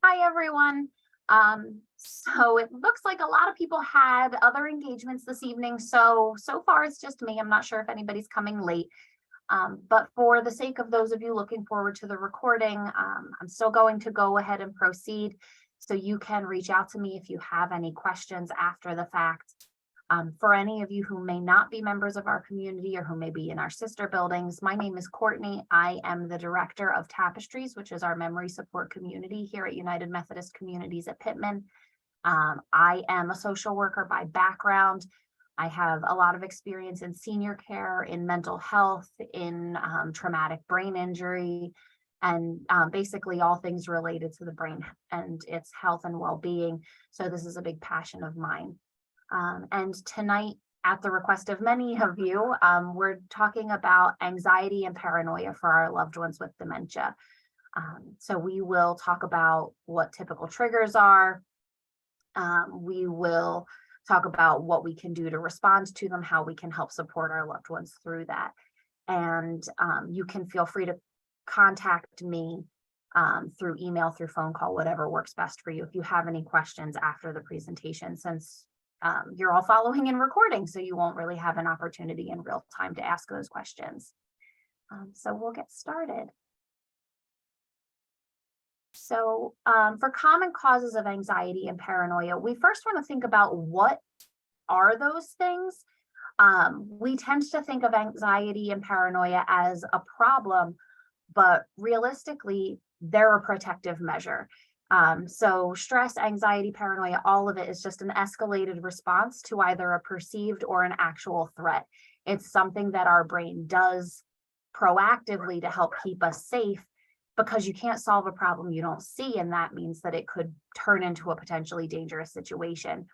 Hi, everyone. So it looks like a lot of people had other engagements this evening. So far it's just me. I'm not sure if anybody's coming late. But for the sake of those of you looking forward to the recording, I'm still going to go ahead and proceed. So you can reach out to me if you have any questions after the fact. For any of you who may not be members of our community or who may be in our sister buildings, my name is Courtney. I am the director of Tapestries, which is our memory support community here at United Methodist Communities at Pittman. I am a social worker by background. I have a lot of experience in senior care, in mental health, in traumatic brain injury, and basically all things related to the brain and its health and well-being. So this is a big passion of mine. And tonight, at the request of many of you, we're talking about anxiety and paranoia for our loved ones with dementia. So we will talk about what typical triggers are. We will talk about what we can do to respond to them, how we can help support our loved ones through that. And you can feel free to contact me through email, through phone call, whatever works best for you if you have any questions after the presentation, since you're all following and recording, so you won't really have an opportunity in real time to ask those questions. So we'll get started. So for common causes of anxiety and paranoia, we first want to think about what are those things. We tend to think of anxiety and paranoia as a problem, but realistically, they're a protective measure. So stress, anxiety, paranoia, all of it is just an escalated response to either a perceived or an actual threat. It's something that our brain does proactively to help keep us safe, because you can't solve a problem you don't see, and that means that it could turn into a potentially dangerous situation.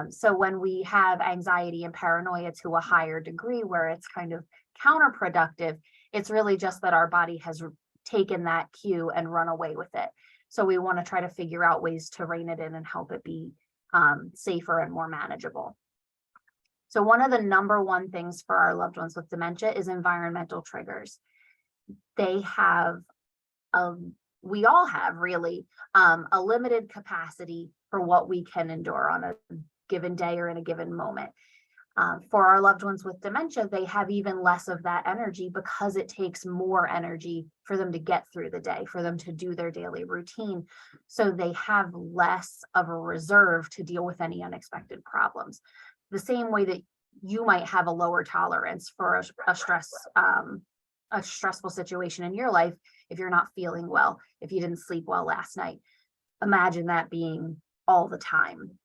So when we have anxiety and paranoia to a higher degree, where it's kind of counterproductive, it's really just that our body has taken that cue and run away with it. So we want to try to figure out ways to rein it in and help it be safer and more manageable. So one of the number one things for our loved ones with dementia is environmental triggers. They have, we all have really, a limited capacity for what we can endure on a given day or in a given moment. For our loved ones with dementia, they have even less of that energy because it takes more energy for them to get through the day, for them to do their daily routine. So they have less of a reserve to deal with any unexpected problems. The same way that you might have a lower tolerance for a stressful situation in your life if you're not feeling well, if you didn't sleep well last night. Imagine that being all the time.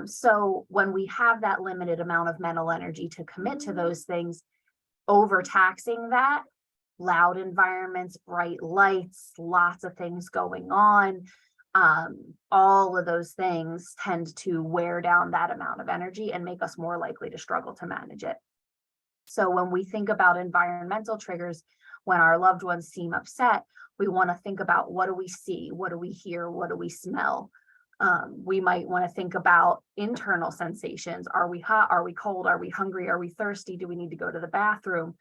So when we have that limited amount of mental energy to commit to those things, overtaxing that, loud environments, bright lights, lots of things going on, all of those things tend to wear down that amount of energy and make us more likely to struggle to manage it. So when we think about environmental triggers, when our loved ones seem upset, we want to think about, what do we see? What do we hear? What do we smell? We might want to think about internal sensations. Are we hot? Are we cold? Are we hungry? Are we thirsty? Do we need to go to the bathroom?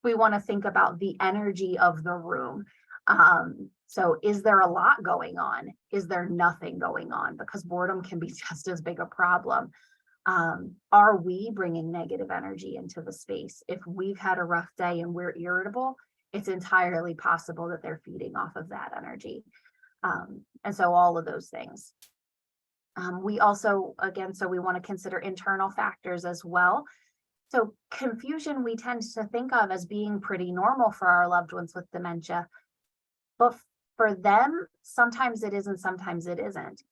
We want to think about the energy of the room. So is there a lot going on? Is there nothing going on? Because boredom can be just as big a problem. Are we bringing negative energy into the space? If we've had a rough day and we're irritable, it's entirely possible that they're feeding off of that energy. And so all of those things. We also, again, so we want to consider internal factors as well. So confusion, we tend to think of as being pretty normal for our loved ones with dementia, but for them, sometimes it is and sometimes it isn't.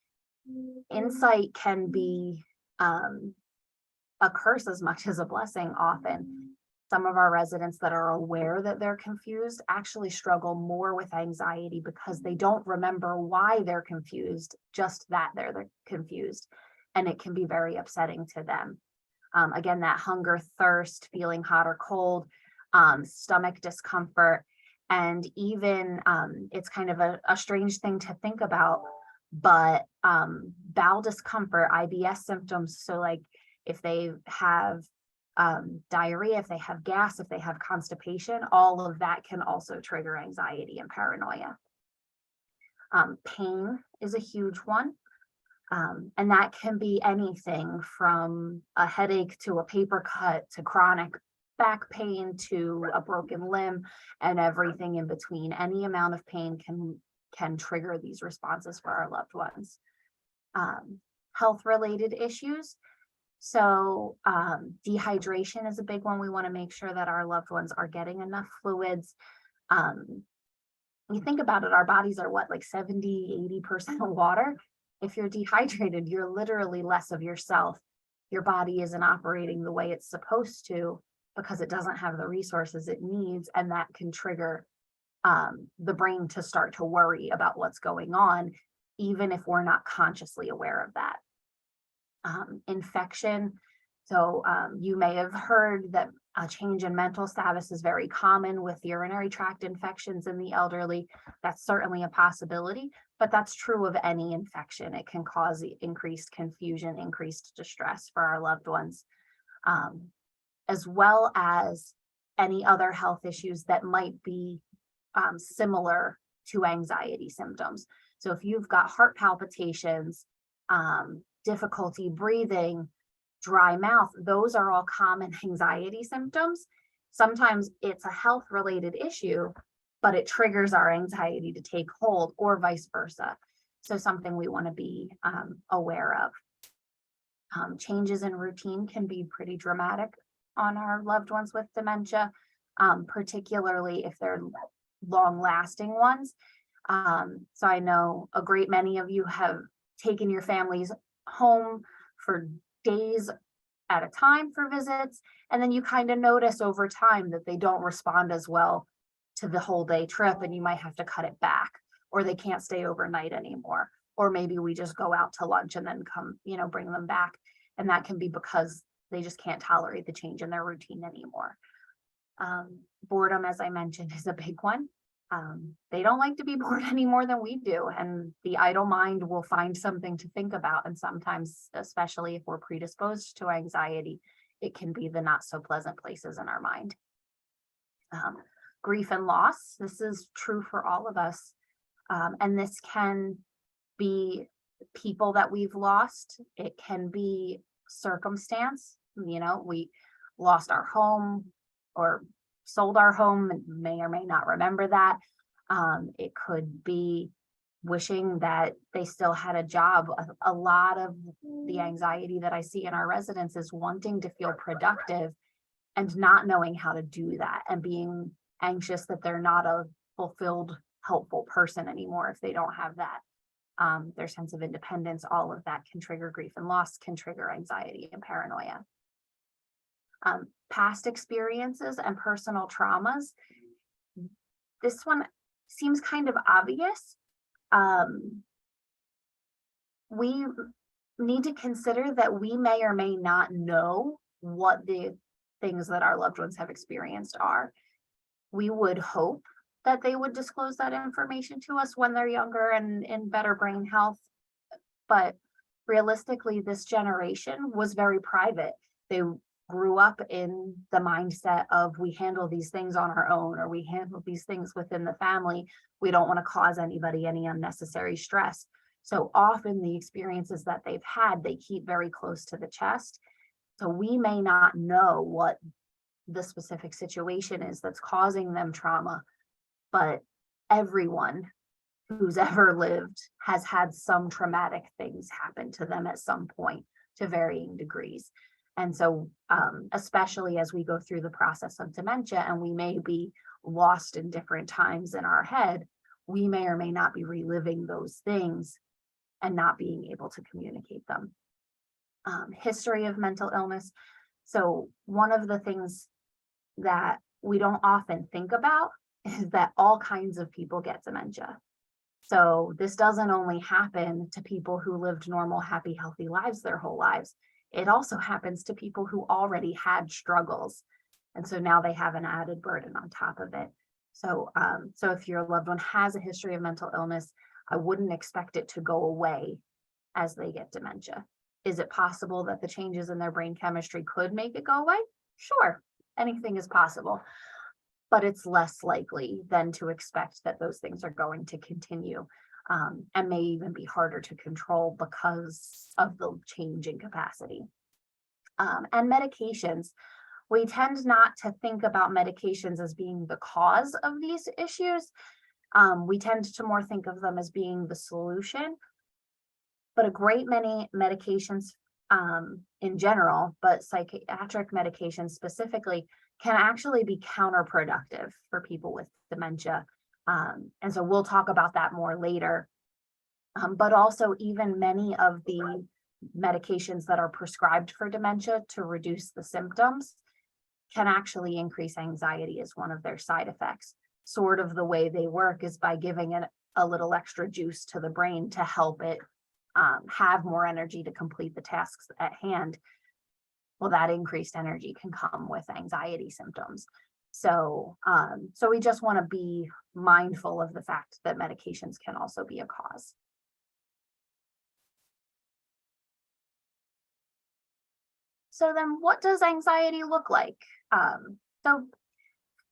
Insight can be a curse as much as a blessing often. Some of our residents that are aware that they're confused actually struggle more with anxiety because they don't remember why they're confused, just that they're confused. And it can be very upsetting to them. Again, that hunger, thirst, feeling hot or cold, stomach discomfort, and even it's kind of a strange thing to think about, but bowel discomfort, IBS symptoms. So like if they have diarrhea, if they have gas, if they have constipation, all of that can also trigger anxiety and paranoia. Pain is a huge one. And that can be anything from a headache to a paper cut to chronic back pain to a broken limb and everything in between. Any amount of pain can trigger these responses for our loved ones. Health related issues. So dehydration is a big one. We want to make sure that our loved ones are getting enough fluids. You think about it, our bodies are what, like 70-80% water. If you're dehydrated, you're literally less of yourself. Your body isn't operating the way it's supposed to because it doesn't have the resources it needs, and that can trigger the brain to start to worry about what's going on, even if we're not consciously aware of that. Infection. So you may have heard that a change in mental status is very common with urinary tract infections in the elderly. That's certainly a possibility, but that's true of any infection. It can cause increased confusion, increased distress for our loved ones, as well as any other health issues that might be similar to anxiety symptoms. So if you've got heart palpitations, difficulty breathing, dry mouth, those are all common anxiety symptoms. Sometimes it's a health related issue, but it triggers our anxiety to take hold, or vice versa. So something we want to be aware of. Changes in routine can be pretty dramatic on our loved ones with dementia, particularly if they're long lasting ones. So I know a great many of you have taken your families home for days at a time for visits, and then you kind of notice over time that they don't respond as well to the whole day trip, and you might have to cut it back, or they can't stay overnight anymore, or maybe we just go out to lunch and then come, bring them back, and that can be because they just can't tolerate the change in their routine anymore. Boredom, as I mentioned, is a big one. They don't like to be bored any more than we do, and the idle mind will find something to think about, and sometimes, especially if we're predisposed to anxiety, it can be the not so pleasant places in our mind. Grief and loss, this is true for all of us, and this can be people that we've lost. It can be circumstance, we lost our home or sold our home and may or may not remember that. It could be wishing that they still had a job. A lot of the anxiety that I see in our residents is wanting to feel productive and not knowing how to do that, and being anxious that they're not a fulfilled, helpful person anymore if they don't have that. Their sense of independence, all of that can trigger grief and loss, can trigger anxiety and paranoia. Past experiences and personal traumas. This one seems kind of obvious. We need to consider that we may or may not know what the things that our loved ones have experienced are. We would hope that they would disclose that information to us when they're younger and in better brain health. But realistically, this generation was very private. They grew up in the mindset of, we handle these things on our own, or we handle these things within the family. We don't want to cause anybody any unnecessary stress. So often the experiences that they've had, they keep very close to the chest. So we may not know what the specific situation is that's causing them trauma, but everyone who's ever lived has had some traumatic things happen to them at some point to varying degrees. And so, especially as we go through the process of dementia and we may be lost in different times in our head, we may or may not be reliving those things and not being able to communicate them. History of mental illness. So one of the things that we don't often think about is that all kinds of people get dementia. So this doesn't only happen to people who lived normal, happy, healthy lives their whole lives. It also happens to people who already had struggles. And so now they have an added burden on top of it. So, so if your loved one has a history of mental illness, I wouldn't expect it to go away as they get dementia. Is it possible that the changes in their brain chemistry could make it go away? Sure, anything is possible, but it's less likely than to expect that those things are going to continue. and may even be harder to control because of the change in capacity. And medications. We tend not to think about medications as being the cause of these issues. We tend to more think of them as being the solution. But a great many medications in general, but psychiatric medications specifically, can actually be counterproductive for people with dementia. And so we'll talk about that more later. But also even many of the medications that are prescribed for dementia to reduce the symptoms can actually increase anxiety as one of their side effects. Sort of the way they work is by giving it a little extra juice to the brain to help it have more energy to complete the tasks at hand. Well, that increased energy can come with anxiety symptoms. So we just want to be mindful of the fact that medications can also be a cause. So then what does anxiety look like? So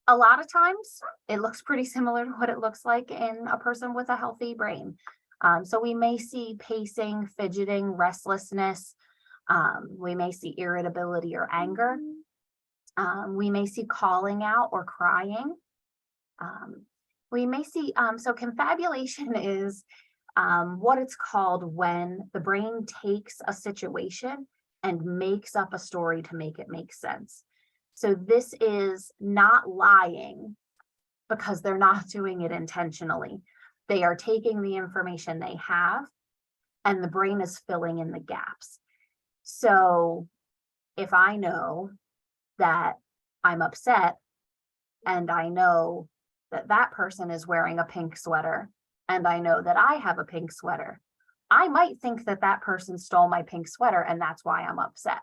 a lot of times it looks pretty similar to what it looks like in a person with a healthy brain. So we may see pacing, fidgeting, restlessness. We may see irritability or anger. We may see calling out or crying. We may see, so confabulation is what it's called when the brain takes a situation and makes up a story to make it make sense. So this is not lying because they're not doing it intentionally. They are taking the information they have and the brain is filling in the gaps. So if I know that I'm upset and I know that that person is wearing a pink sweater and I know that I have a pink sweater, I might think that that person stole my pink sweater and that's why I'm upset.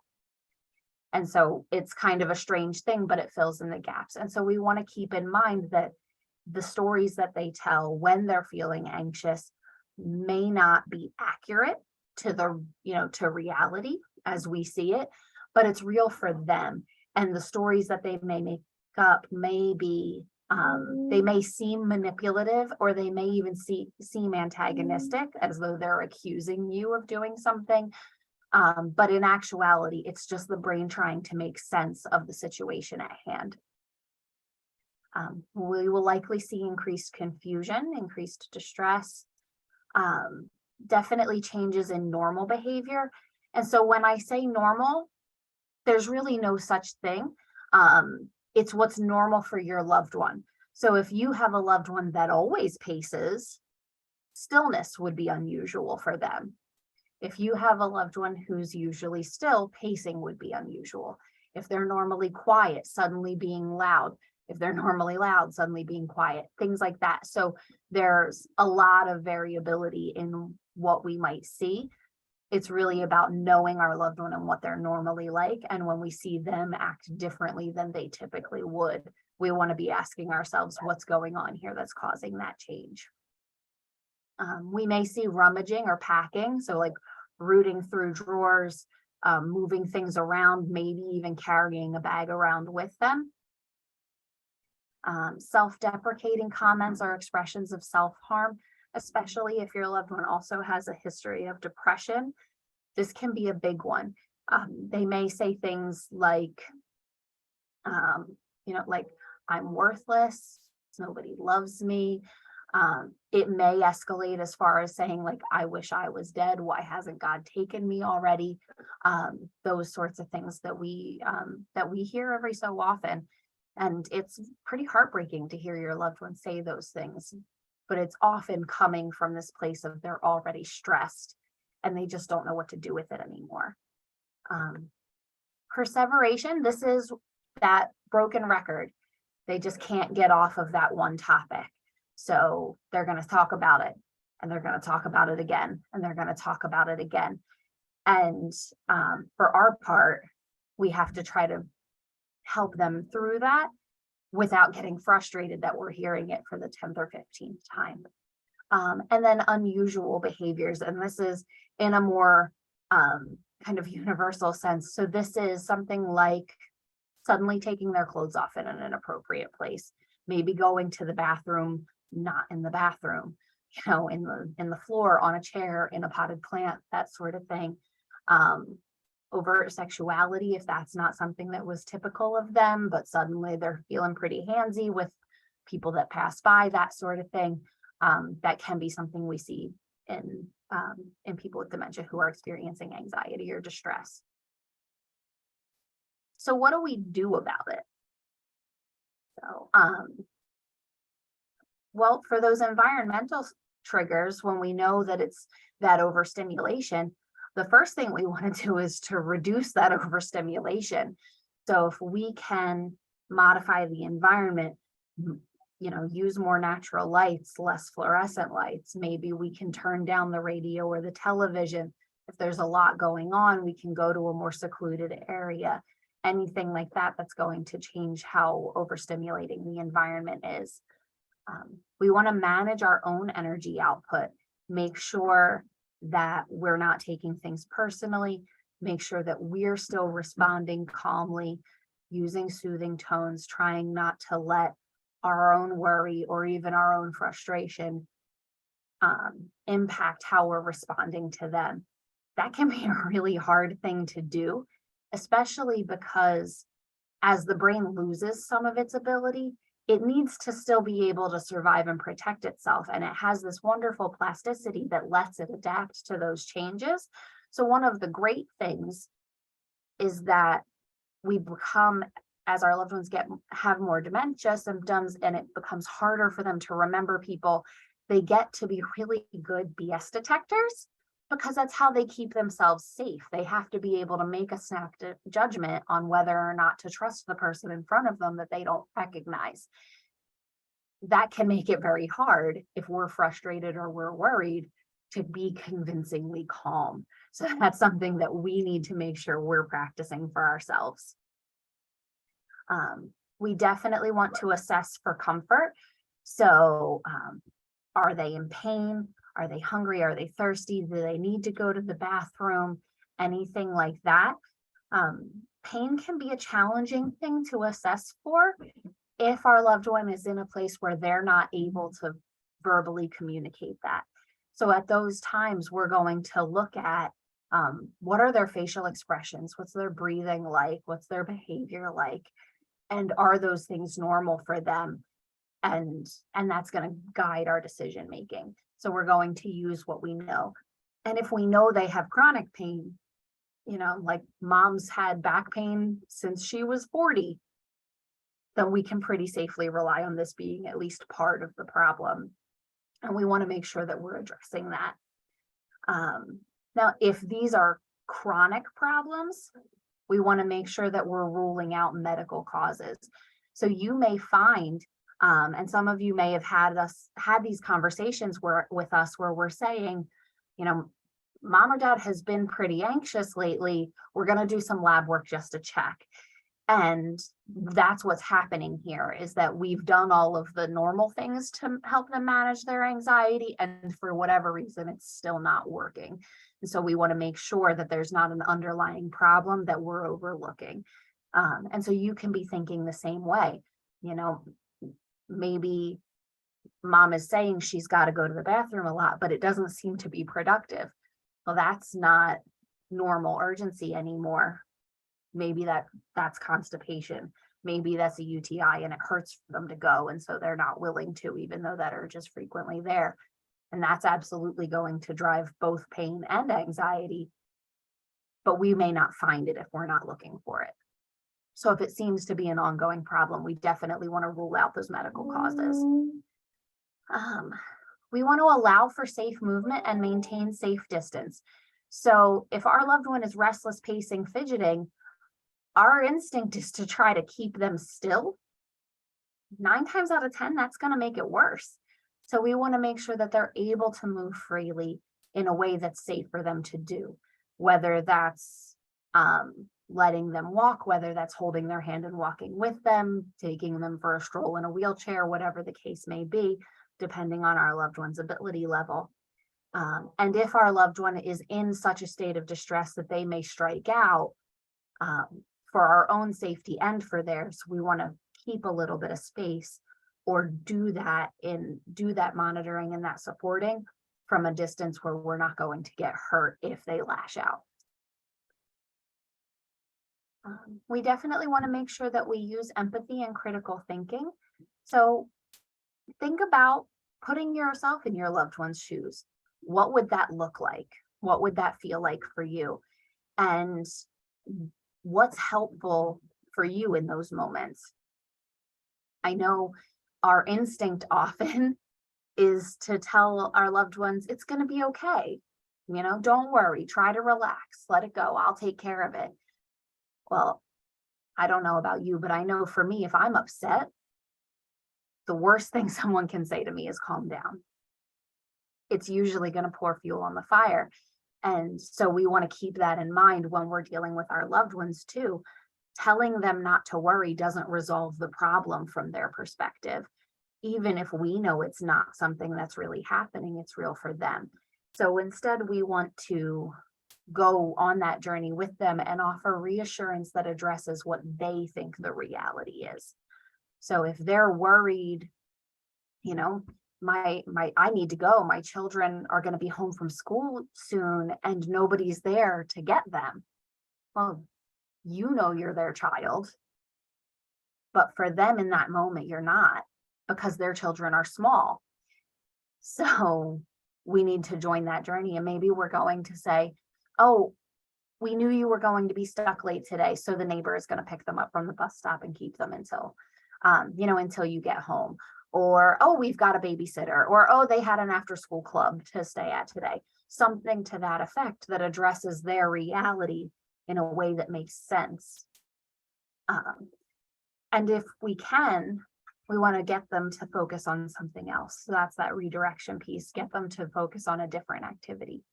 And so it's kind of a strange thing, but it fills in the gaps. And so we want to keep in mind that the stories that they tell when they're feeling anxious may not be accurate to the, to reality as we see it, but it's real for them. And the stories that they may make up may be, they may seem manipulative, or they may even seem antagonistic, as though they're accusing you of doing something. But in actuality, it's just the brain trying to make sense of the situation at hand. We will likely see increased confusion, increased distress, definitely changes in normal behavior. And so when I say normal, there's really no such thing. It's what's normal for your loved one. So if you have a loved one that always paces, stillness would be unusual for them. If you have a loved one who's usually still, pacing would be unusual. If they're normally quiet, suddenly being loud. If they're normally loud, suddenly being quiet, things like that. So there's a lot of variability in what we might see. It's really about knowing our loved one and what they're normally like. And when we see them act differently than they typically would, we want to be asking ourselves what's going on here that's causing that change. We may see rummaging or packing. So like rooting through drawers, moving things around, maybe even carrying a bag around with them. Self-deprecating comments or expressions of self-harm, especially if your loved one also has a history of depression. This can be a big one. They may say things like, like, I'm worthless, nobody loves me. It may escalate as far as saying, like, I wish I was dead. Why hasn't God taken me already? Those sorts of things that we hear every so often. And it's pretty heartbreaking to hear your loved one say those things, but it's often coming from this place of they're already stressed and they just don't know what to do with it anymore. Perseveration, this is that broken record. They just can't get off of that one topic. So they're going to talk about it, and they're going to talk about it again, and they're going to talk about it again. And for our part, we have to try to help them through that without getting frustrated that we're hearing it for the 10th or 15th time. And then unusual behaviors, and this is in a more kind of universal sense. So this is something like suddenly taking their clothes off in an inappropriate place, maybe going to the bathroom, not in the bathroom, in the floor, on a chair, in a potted plant, that sort of thing. Overt sexuality, if that's not something that was typical of them, but suddenly they're feeling pretty handsy with people that pass by, that sort of thing. That can be something we see in people with dementia who are experiencing anxiety or distress. So what do we do about it? So, well, for those environmental triggers, when we know that it's that overstimulation, the first thing we want to do is to reduce that overstimulation. So if we can modify the environment, use more natural lights, less fluorescent lights, maybe we can turn down the radio or the television. If there's a lot going on, we can go to a more secluded area. Anything like that that's going to change how overstimulating the environment is. We want to manage our own energy output, make sure that we're not taking things personally, make sure that we're still responding calmly, using soothing tones, trying not to let our own worry or even our own frustration impact how we're responding to them. That can be a really hard thing to do, especially because as the brain loses some of its ability, it needs to still be able to survive and protect itself. And it has this wonderful plasticity that lets it adapt to those changes. So one of the great things is that we become, as our loved ones have more dementia symptoms and it becomes harder for them to remember people, they get to be really good BS detectors, because that's how they keep themselves safe. They have to be able to make a snap judgment on whether or not to trust the person in front of them that they don't recognize. That can make it very hard if we're frustrated or we're worried to be convincingly calm. So that's something that we need to make sure we're practicing for ourselves. We definitely want to assess for comfort. So are they in pain? Are they hungry? Are they thirsty? Do they need to go to the bathroom? Anything like that. Pain can be a challenging thing to assess for if our loved one is in a place where they're not able to verbally communicate that. So at those times, we're going to look at what are their facial expressions? What's their breathing like? What's their behavior like? And are those things normal for them? And that's going to guide our decision making. So we're going to use what we know. And if we know they have chronic pain, like mom's had back pain since she was 40, then we can pretty safely rely on this being at least part of the problem. And we want to make sure that we're addressing that. Now, if these are chronic problems, we want to make sure that we're ruling out medical causes. So you may find, and some of you may have had these conversations with us where we're saying, mom or dad has been pretty anxious lately. We're going to do some lab work just to check. And that's what's happening here, is that we've done all of the normal things to help them manage their anxiety. And for whatever reason, it's still not working. And so we want to make sure that there's not an underlying problem that we're overlooking. And so you can be thinking the same way. Maybe mom is saying she's got to go to the bathroom a lot, but it doesn't seem to be productive. Well, that's not normal urgency anymore. Maybe that's constipation. Maybe that's a UTI and it hurts for them to go. And so they're not willing to, even though that urge is frequently there. And that's absolutely going to drive both pain and anxiety, but we may not find it if we're not looking for it. So if it seems to be an ongoing problem, we definitely want to rule out those medical causes. We want to allow for safe movement and maintain safe distance. So if our loved one is restless, pacing, fidgeting, our instinct is to try to keep them still. 9 times out of 10, that's going to make it worse. So we want to make sure that they're able to move freely in a way that's safe for them to do, whether that's letting them walk, whether that's holding their hand and walking with them, taking them for a stroll in a wheelchair, whatever the case may be, depending on our loved one's ability level. And if our loved one is in such a state of distress that they may strike out, for our own safety and for theirs, we want to keep a little bit of space or do that monitoring and that supporting from a distance where we're not going to get hurt if they lash out. We definitely want to make sure that we use empathy and critical thinking. So think about putting yourself in your loved one's shoes. What would that look like? What would that feel like for you? And what's helpful for you in those moments? I know our instinct often is to tell our loved ones, it's going to be okay. Don't worry, try to relax, let it go. I'll take care of it. Well, I don't know about you, but I know for me, if I'm upset, the worst thing someone can say to me is calm down. It's usually going to pour fuel on the fire. And so we want to keep that in mind when we're dealing with our loved ones too. Telling them not to worry doesn't resolve the problem from their perspective. Even if we know it's not something that's really happening, it's real for them. So instead, we want to go on that journey with them and offer reassurance that addresses what they think the reality is. So if they're worried, I need to go, my children are going to be home from school soon and nobody's there to get them. Well, you're their child, but for them in that moment, you're not, because their children are small. So we need to join that journey. And maybe we're going to say, oh, we knew you were going to be stuck late today, so the neighbor is going to pick them up from the bus stop and keep them until you get home. Or, oh, we've got a babysitter. Or, oh, they had an after school club to stay at today. Something to that effect that addresses their reality in a way that makes sense. And if we can, we want to get them to focus on something else. So that's that redirection piece, get them to focus on a different activity.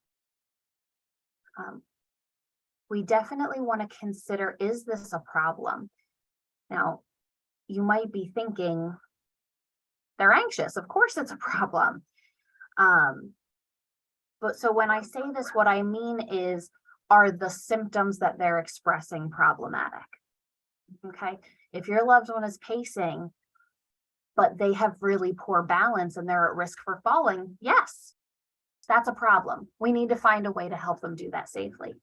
We definitely want to consider, is this a problem? Now, you might be thinking, they're anxious. Of course it's a problem. But so when I say this, what I mean is, are the symptoms that they're expressing problematic? Okay. If your loved one is pacing, but they have really poor balance and they're at risk for falling, yes, that's a problem. We need to find a way to help them do that safely.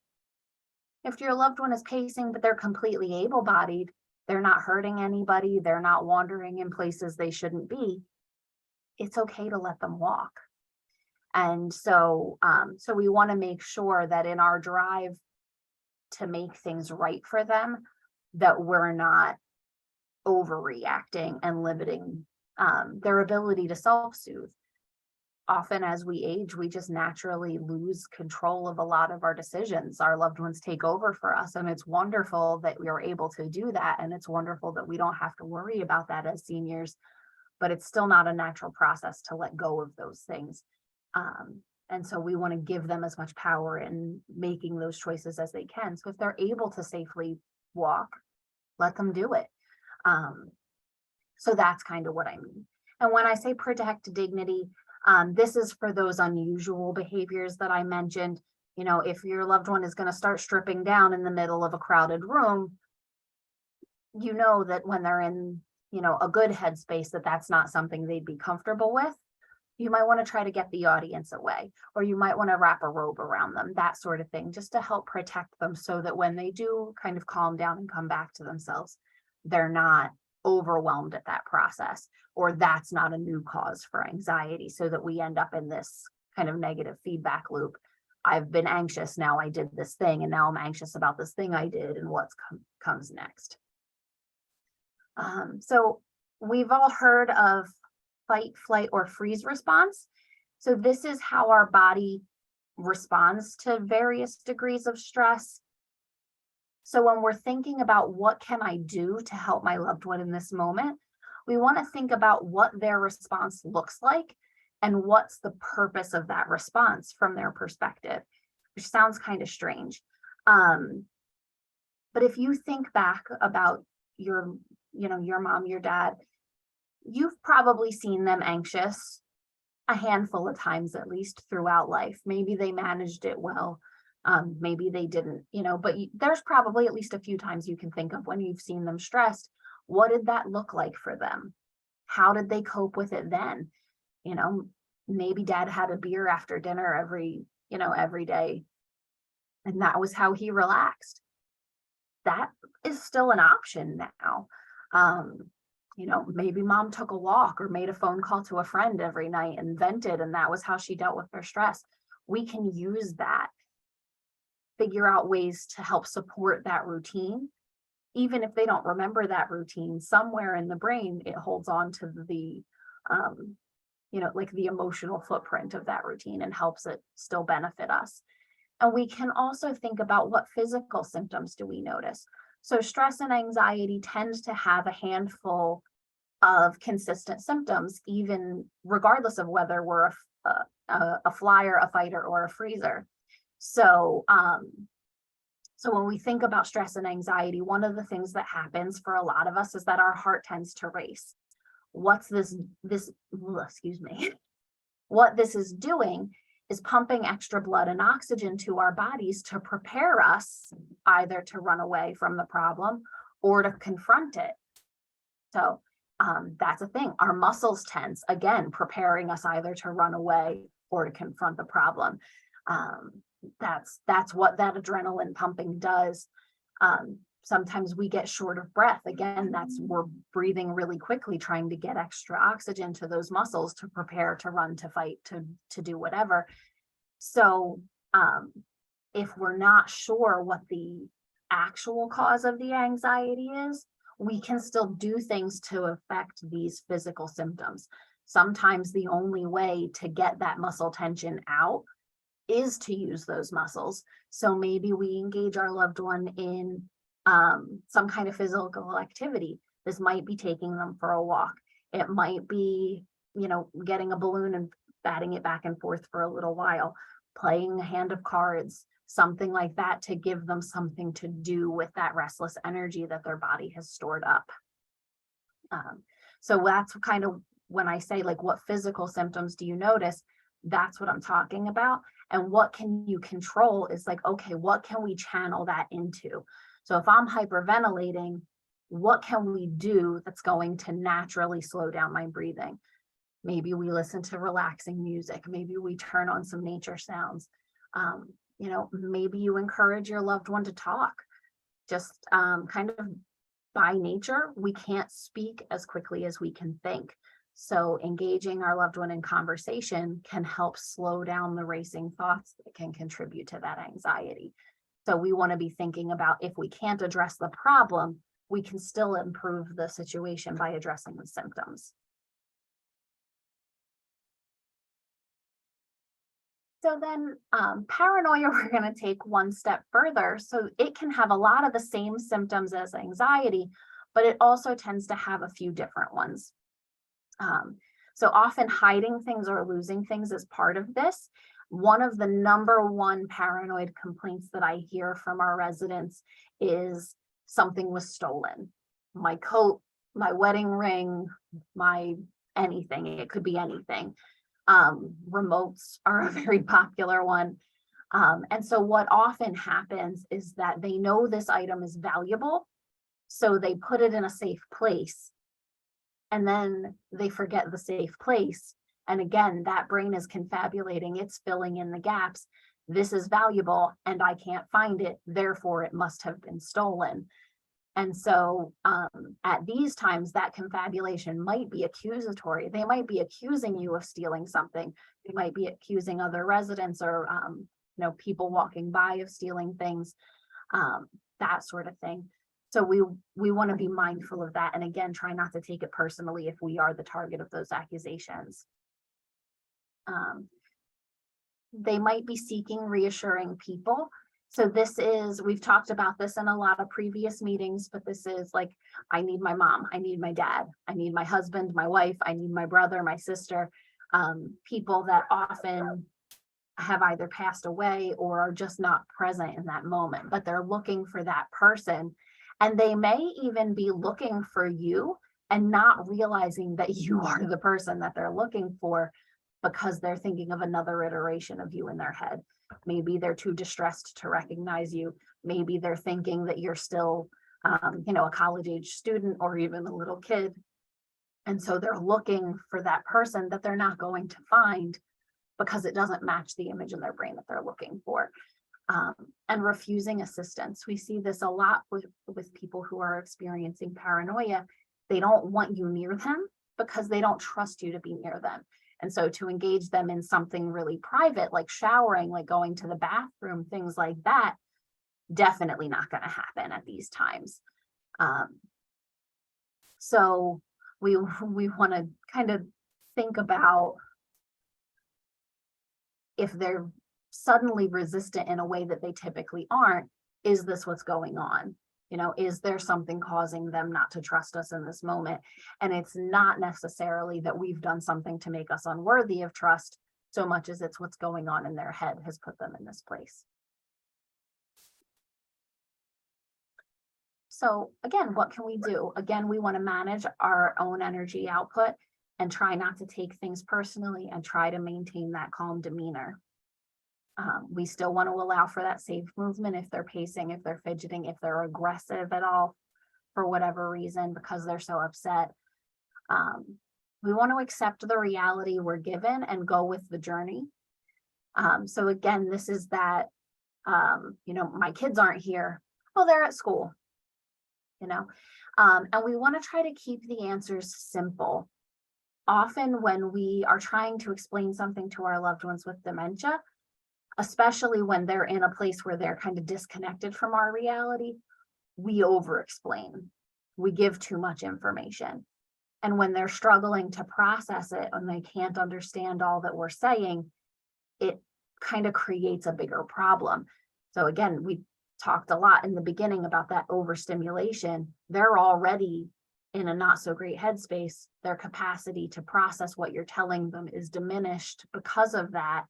If your loved one is pacing, but they're completely able-bodied, they're not hurting anybody, they're not wandering in places they shouldn't be, it's okay to let them walk. And so we want to make sure that in our drive to make things right for them, that we're not overreacting and limiting their ability to self-soothe. Often as we age, we just naturally lose control of a lot of our decisions. Our loved ones take over for us, and it's wonderful that we are able to do that. And it's wonderful that we don't have to worry about that as seniors, but it's still not a natural process to let go of those things. And so we want to give them as much power in making those choices as they can. So if they're able to safely walk, let them do it. So that's kind of what I mean. And when I say protect dignity, this is for those unusual behaviors that I mentioned. If your loved one is going to start stripping down in the middle of a crowded room, that when they're in, a good headspace, that's not something they'd be comfortable with. You might want to try to get the audience away, or you might want to wrap a robe around them, that sort of thing, just to help protect them so that when they do kind of calm down and come back to themselves, they're not overwhelmed at that process, or that's not a new cause for anxiety, so that we end up in this kind of negative feedback loop. I've been anxious, now I did this thing, and now I'm anxious about this thing I did and what comes next. So we've all heard of fight, flight, or freeze response. So this is how our body responds to various degrees of stress. So when we're thinking about what can I do to help my loved one in this moment, we want to think about what their response looks like and what's the purpose of that response from their perspective, which sounds kind of strange. But if you think back about your mom, your dad, you've probably seen them anxious a handful of times, at least throughout life. Maybe they managed it well. Maybe they didn't, but there's probably at least a few times you can think of when you've seen them stressed. What did that look like for them? How did they cope with it then? You know, maybe dad had a beer after dinner every day, and that was how he relaxed. That is still an option now. Um, maybe mom took a walk or made a phone call to a friend every night and vented, and that was how she dealt with her stress. We can use that, figure out ways to help support that routine. Even if they don't remember that routine, somewhere in the brain, it holds on to like the emotional footprint of that routine and helps it still benefit us. And we can also think about what physical symptoms do we notice. So stress and anxiety tends to have a handful of consistent symptoms, even regardless of whether we're a flyer, a fighter, or a freezer. So when we think about stress and anxiety, one of the things that happens for a lot of us is that our heart tends to race. What's this, excuse me, what this is doing is pumping extra blood and oxygen to our bodies to prepare us either to run away from the problem or to confront it. So that's a thing. Our muscles tense, again, preparing us either to run away or to confront the problem. That's what that adrenaline pumping does. Sometimes we get short of breath. Again, we're breathing really quickly, trying to get extra oxygen to those muscles to prepare to run, to fight, to do whatever. So if we're not sure what the actual cause of the anxiety is, we can still do things to affect these physical symptoms. Sometimes the only way to get that muscle tension out is to use those muscles. So maybe we engage our loved one in some kind of physical activity. This might be taking them for a walk. It might be, getting a balloon and batting it back and forth for a little while, playing a hand of cards, something like that, to give them something to do with that restless energy that their body has stored up. So that's kind of when I say, like, what physical symptoms do you notice? That's what I'm talking about. And what can you control is like, okay, what can we channel that into? So if I'm hyperventilating, what can we do that's going to naturally slow down my breathing? Maybe we listen to relaxing music. Maybe we turn on some nature sounds. Maybe you encourage your loved one to talk. Just kind of by nature, we can't speak as quickly as we can think. So engaging our loved one in conversation can help slow down the racing thoughts that can contribute to that anxiety. So we want to be thinking about, if we can't address the problem, we can still improve the situation by addressing the symptoms. So then paranoia, we're going to take one step further. So it can have a lot of the same symptoms as anxiety, but it also tends to have a few different ones. So often hiding things or losing things is part of this. One of the number one paranoid complaints that I hear from our residents is something was stolen. My coat, my wedding ring, my anything. It could be anything. Remotes are a very popular one. And so what often happens is that they know this item is valuable, so they put it in a safe place, and then they forget the safe place. And again, that brain is confabulating, it's filling in the gaps. This is valuable and I can't find it, therefore it must have been stolen. And so at these times, that confabulation might be accusatory. They might be accusing you of stealing something. They might be accusing other residents or people walking by of stealing things, that sort of thing. So we want to be mindful of that. And again, try not to take it personally if we are the target of those accusations. They might be seeking reassuring people. So we've talked about this in a lot of previous meetings, but this is like, I need my mom, I need my dad, I need my husband, my wife, I need my brother, my sister, people that often have either passed away or are just not present in that moment, but they're looking for that person. And they may even be looking for you and not realizing that you are the person that they're looking for, because they're thinking of another iteration of you in their head. Maybe they're too distressed to recognize you. Maybe they're thinking that you're still, a college age student or even a little kid. And so they're looking for that person that they're not going to find because it doesn't match the image in their brain that they're looking for. And refusing assistance. We see this a lot with people who are experiencing paranoia. They don't want you near them because they don't trust you to be near them. And so to engage them in something really private, like showering, like going to the bathroom, things like that, definitely not going to happen at these times. So we want to kind of think about if they're suddenly resistant in a way that they typically aren't, is this what's going on? You know, is there something causing them not to trust us in this moment? And it's not necessarily that we've done something to make us unworthy of trust, so much as it's what's going on in their head has put them in this place. So again, what can we do? Again, we want to manage our own energy output and try not to take things personally and try to maintain that calm demeanor. We still want to allow for that safe movement if they're pacing, if they're fidgeting, if they're aggressive at all for whatever reason because they're so upset. We want to accept the reality we're given and go with the journey. So again, this is that, my kids aren't here. Well, they're at school, and we want to try to keep the answers simple. Often when we are trying to explain something to our loved ones with dementia, especially when they're in a place where they're kind of disconnected from our reality, we over-explain. We give too much information. And when they're struggling to process it and they can't understand all that we're saying, it kind of creates a bigger problem. So again, we talked a lot in the beginning about that overstimulation. They're already in a not so great headspace. Their capacity to process what you're telling them is diminished because of that.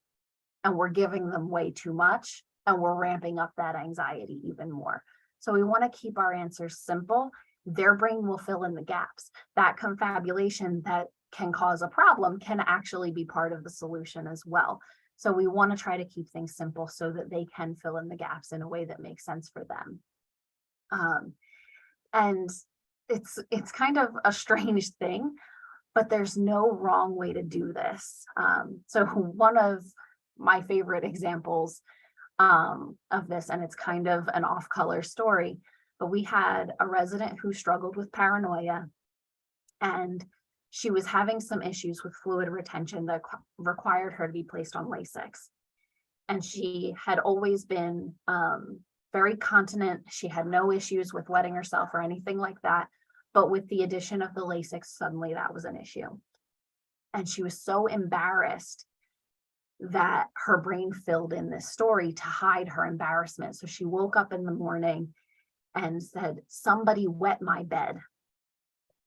And we're giving them way too much and we're ramping up that anxiety even more. So we want to keep our answers simple. Their brain will fill in the gaps. That confabulation that can cause a problem can actually be part of the solution as well. So we want to try to keep things simple so that they can fill in the gaps in a way that makes sense for them. And it's kind of a strange thing, but there's no wrong way to do this. So one of my favorite examples of this, and it's kind of an off-color story, but we had a resident who struggled with paranoia, and she was having some issues with fluid retention that required her to be placed on Lasix. And she had always been very continent. She had no issues with wetting herself or anything like that. But with the addition of the Lasix, suddenly that was an issue. And she was so embarrassed that her brain filled in this story to hide her embarrassment. So she woke up in the morning and said, "Somebody wet my bed.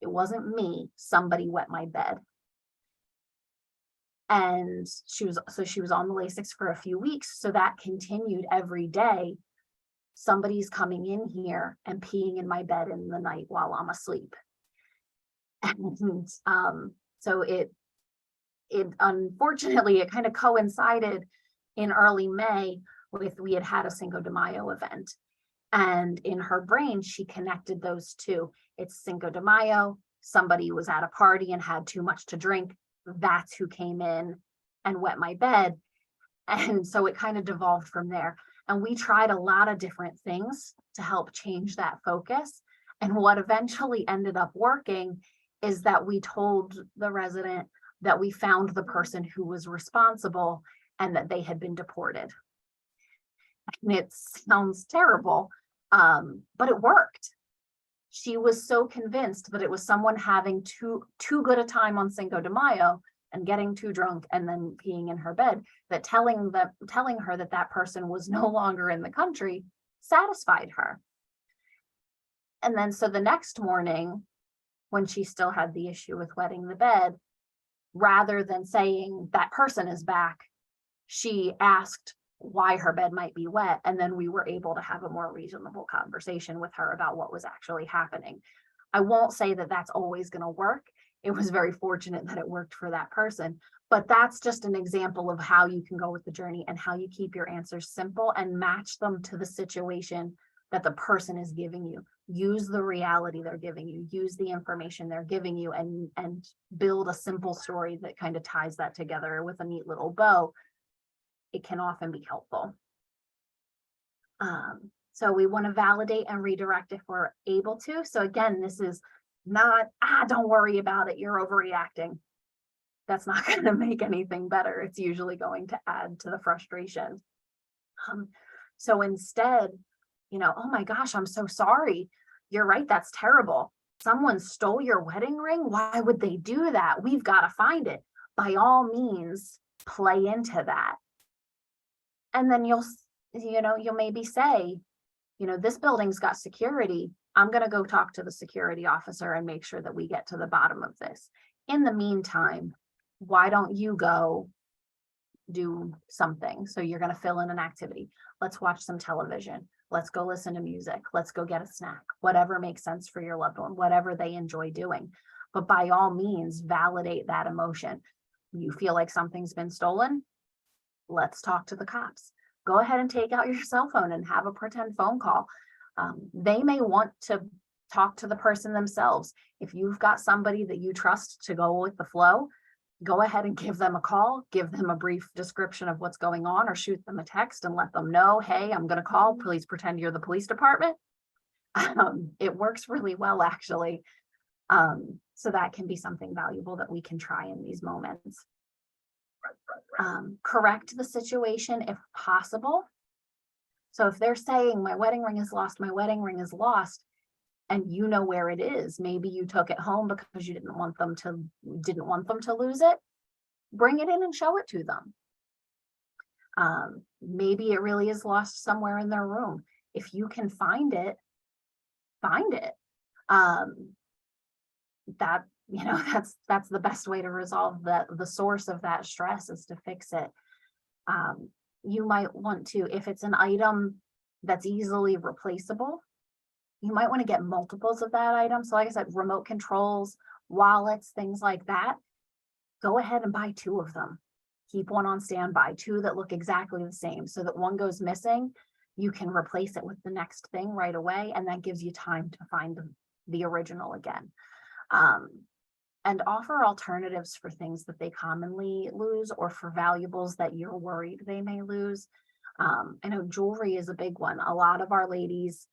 It wasn't me. Somebody wet my bed." And she was on the Lasix for a few weeks. So that continued every day. Somebody's coming in here and peeing in my bed in the night while I'm asleep. And so it unfortunately, it kind of coincided in early May with, we had a Cinco de Mayo event. And in her brain, she connected those two. It's Cinco de Mayo, somebody was at a party and had too much to drink. That's who came in and wet my bed. And so it kind of devolved from there. And we tried a lot of different things to help change that focus. And what eventually ended up working is that we told the resident that we found the person who was responsible and that they had been deported. And it sounds terrible, but it worked. She was so convinced that it was someone having too good a time on Cinco de Mayo and getting too drunk and then peeing in her bed, that telling her that that person was no longer in the country satisfied her. And then so the next morning, when she still had the issue with wetting the bed, rather than saying that person is back, she asked why her bed might be wet. And then we were able to have a more reasonable conversation with her about what was actually happening. I won't say that that's always going to work. It was very fortunate that it worked for that person, but that's just an example of how you can go with the journey and how you keep your answers simple and match them to the situation that the person is giving you. Use the reality they're giving you, use the information they're giving you, and build a simple story that kind of ties that together with a neat little bow. It can often be helpful. So we want to validate and redirect if we're able to. So again, this is not, don't worry about it, you're overreacting. That's not going to make anything better. It's usually going to add to the frustration. So instead, oh my gosh, I'm so sorry. You're right, that's terrible. Someone stole your wedding ring. Why would they do that? We've got to find it. By all means, play into that. And then you'll maybe say, this building's got security. I'm going to go talk to the security officer and make sure that we get to the bottom of this. In the meantime, why don't you go do something? So you're going to fill in an activity. Let's watch some television. Let's go listen to music. Let's go get a snack, whatever makes sense for your loved one, whatever they enjoy doing. But by all means, validate that emotion. You feel like something's been stolen? Let's talk to the cops. Go ahead and take out your cell phone and have a pretend phone call. They may want to talk to the person themselves. If you've got somebody that you trust to go with the flow, go ahead and give them a call, give them a brief description of what's going on, or shoot them a text and let them know, hey, I'm going to call, please pretend you're the police department. It works really well, actually. So that can be something valuable that we can try in these moments. Correct the situation if possible. So if they're saying my wedding ring is lost, and you know where it is, maybe you took it home because you didn't want them to lose it, bring it in and show it to them. Maybe it really is lost somewhere in their room. If you can find it, find it. That's the best way to resolve the source of that stress, is to fix it. You might want to, if it's an item that's easily replaceable, you might want to get multiples of that item. So like I said, remote controls, wallets, things like that. Go ahead and buy 2 of them. Keep one on standby, 2 that look exactly the same, so that one goes missing, you can replace it with the next thing right away, and that gives you time to find the original again. And offer alternatives for things that they commonly lose, or for valuables that you're worried they may lose. I know jewelry is a big one. A lot of our ladies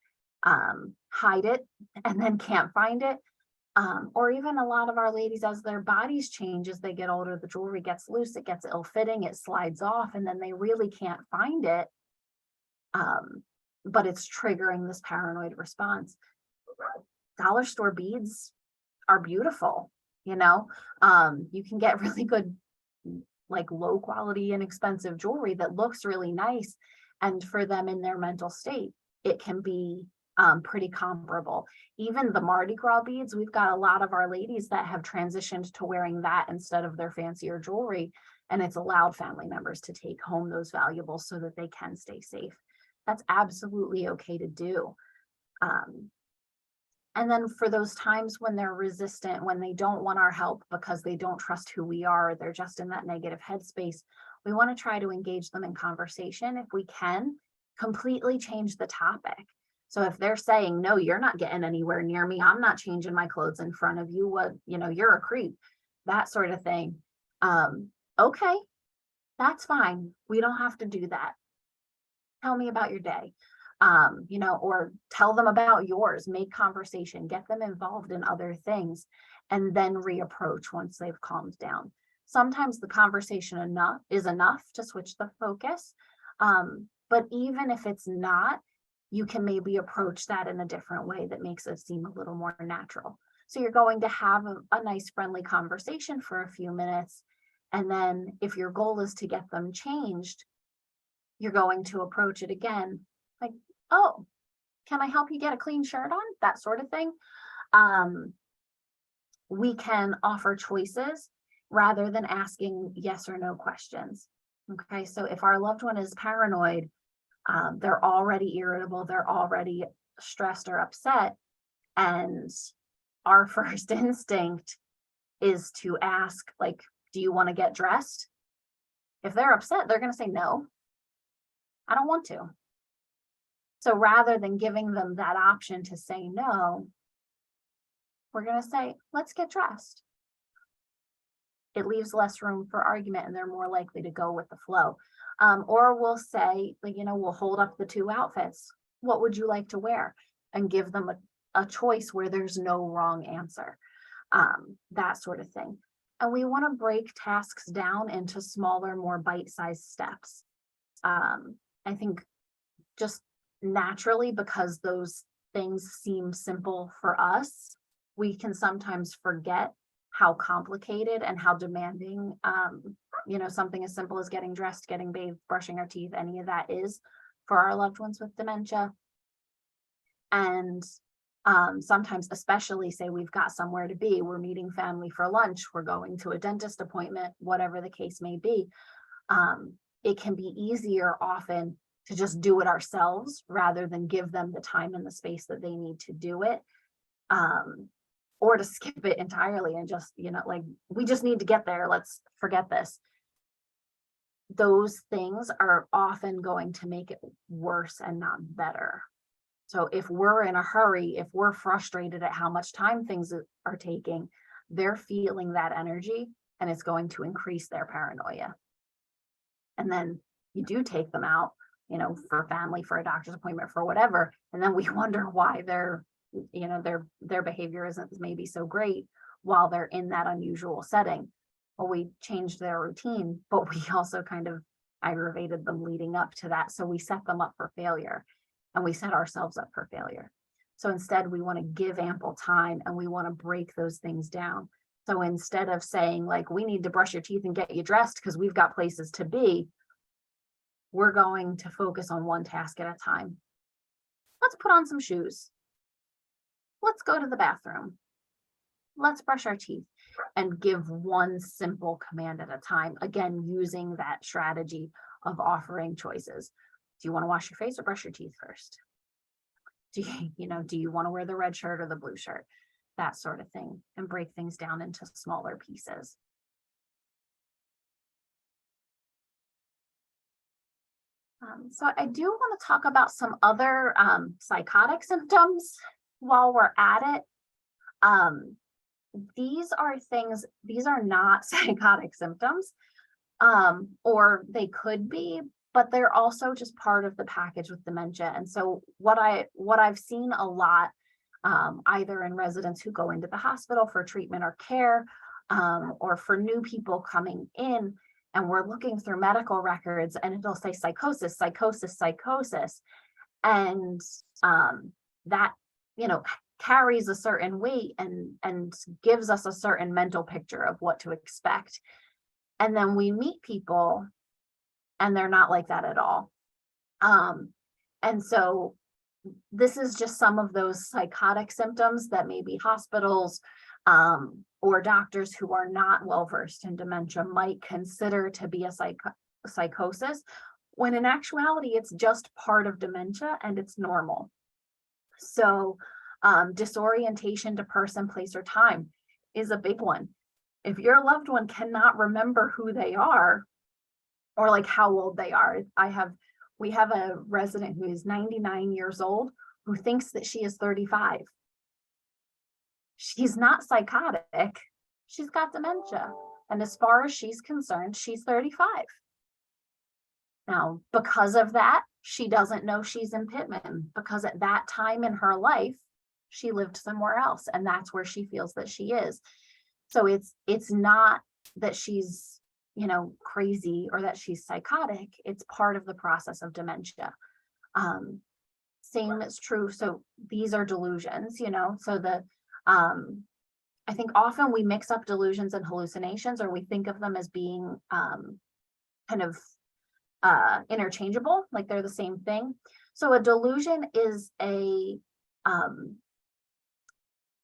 hide it and then can't find it. Or even a lot of our ladies, as their bodies change as they get older, the jewelry gets loose, it gets ill-fitting, it slides off, and then they really can't find it. But it's triggering this paranoid response. Dollar store beads are beautiful. You can get really good, like low quality, inexpensive jewelry that looks really nice. And for them in their mental state, it can be pretty comparable. Even the Mardi Gras beads, we've got a lot of our ladies that have transitioned to wearing that instead of their fancier jewelry. And it's allowed family members to take home those valuables so that they can stay safe. That's absolutely okay to do. And then for those times when they're resistant, when they don't want our help because they don't trust who we are, they're just in that negative headspace, we want to try to engage them in conversation. If we can, completely change the topic. So if they're saying, no, you're not getting anywhere near me, I'm not changing my clothes in front of you, you're a creep, that sort of thing. Okay, that's fine. We don't have to do that. Tell me about your day. Or tell them about yours, make conversation, get them involved in other things, and then reapproach once they've calmed down. Sometimes the conversation is enough to switch the focus. But even if it's not, you can maybe approach that in a different way that makes it seem a little more natural. So you're going to have a nice, friendly conversation for a few minutes. And then if your goal is to get them changed, you're going to approach it again like, oh, can I help you get a clean shirt on? That sort of thing. We can offer choices rather than asking yes or no questions. Okay, so if our loved one is paranoid, they're already irritable, they're already stressed or upset, and our first instinct is to ask, like, do you want to get dressed? If they're upset, they're going to say, no, I don't want to. So rather than giving them that option to say no, we're going to say, let's get dressed. It leaves less room for argument and they're more likely to go with the flow. Or we'll say, like, we'll hold up the two outfits. What would you like to wear? And give them a choice where there's no wrong answer, that sort of thing. And we want to break tasks down into smaller, more bite-sized steps. I think just naturally, because those things seem simple for us, we can sometimes forget how complicated and how demanding, something as simple as getting dressed, getting bathed, brushing our teeth, any of that is for our loved ones with dementia. And sometimes, especially say we've got somewhere to be, we're meeting family for lunch, we're going to a dentist appointment, whatever the case may be, it can be easier often to just do it ourselves rather than give them the time and the space that they need to do it, or to skip it entirely and just, like, we just need to get there, let's forget this. Those things are often going to make it worse and not better. So if we're in a hurry, if we're frustrated at how much time things are taking, they're feeling that energy and it's going to increase their paranoia. And then you do take them out, for family, for a doctor's appointment, for whatever. And then we wonder why their behavior isn't maybe so great while they're in that unusual setting. Well, we changed their routine, but we also kind of aggravated them leading up to that. So we set them up for failure. And we set ourselves up for failure. So instead, we want to give ample time and we want to break those things down. So instead of saying, like, we need to brush your teeth and get you dressed because we've got places to be, we're going to focus on one task at a time. Let's put on some shoes. Let's go to the bathroom. Let's brush our teeth, and give one simple command at a time. Again, using that strategy of offering choices. Do you want to wash your face or brush your teeth first? Do you want to wear the red shirt or the blue shirt? That sort of thing, and break things down into smaller pieces. So I do want to talk about some other psychotic symptoms while we're at it. These are not psychotic symptoms, or they could be, but they're also just part of the package with dementia. And so what I've seen a lot, either in residents who go into the hospital for treatment or care, or for new people coming in, and we're looking through medical records and it'll say psychosis, psychosis, psychosis. And that, carries a certain weight and gives us a certain mental picture of what to expect. And then we meet people and they're not like that at all. And so this is just some of those psychotic symptoms that maybe hospitals or doctors who are not well-versed in dementia might consider to be a psychosis, when in actuality, it's just part of dementia and it's normal. So disorientation to person, place, or time is a big one. If your loved one cannot remember who they are or like how old they are, we have a resident who is 99 years old who thinks that she is 35. She's not psychotic. She's got dementia. And as far as she's concerned, she's 35. Now, because of that, she doesn't know she's in Pittman, because at that time in her life, she lived somewhere else, and that's where she feels that she is. So it's not that she's, crazy or that she's psychotic. It's part of the process of dementia. Same is true. So these are delusions, so I think often we mix up delusions and hallucinations, or we think of them as being kind of interchangeable, like they're the same thing. So a delusion is a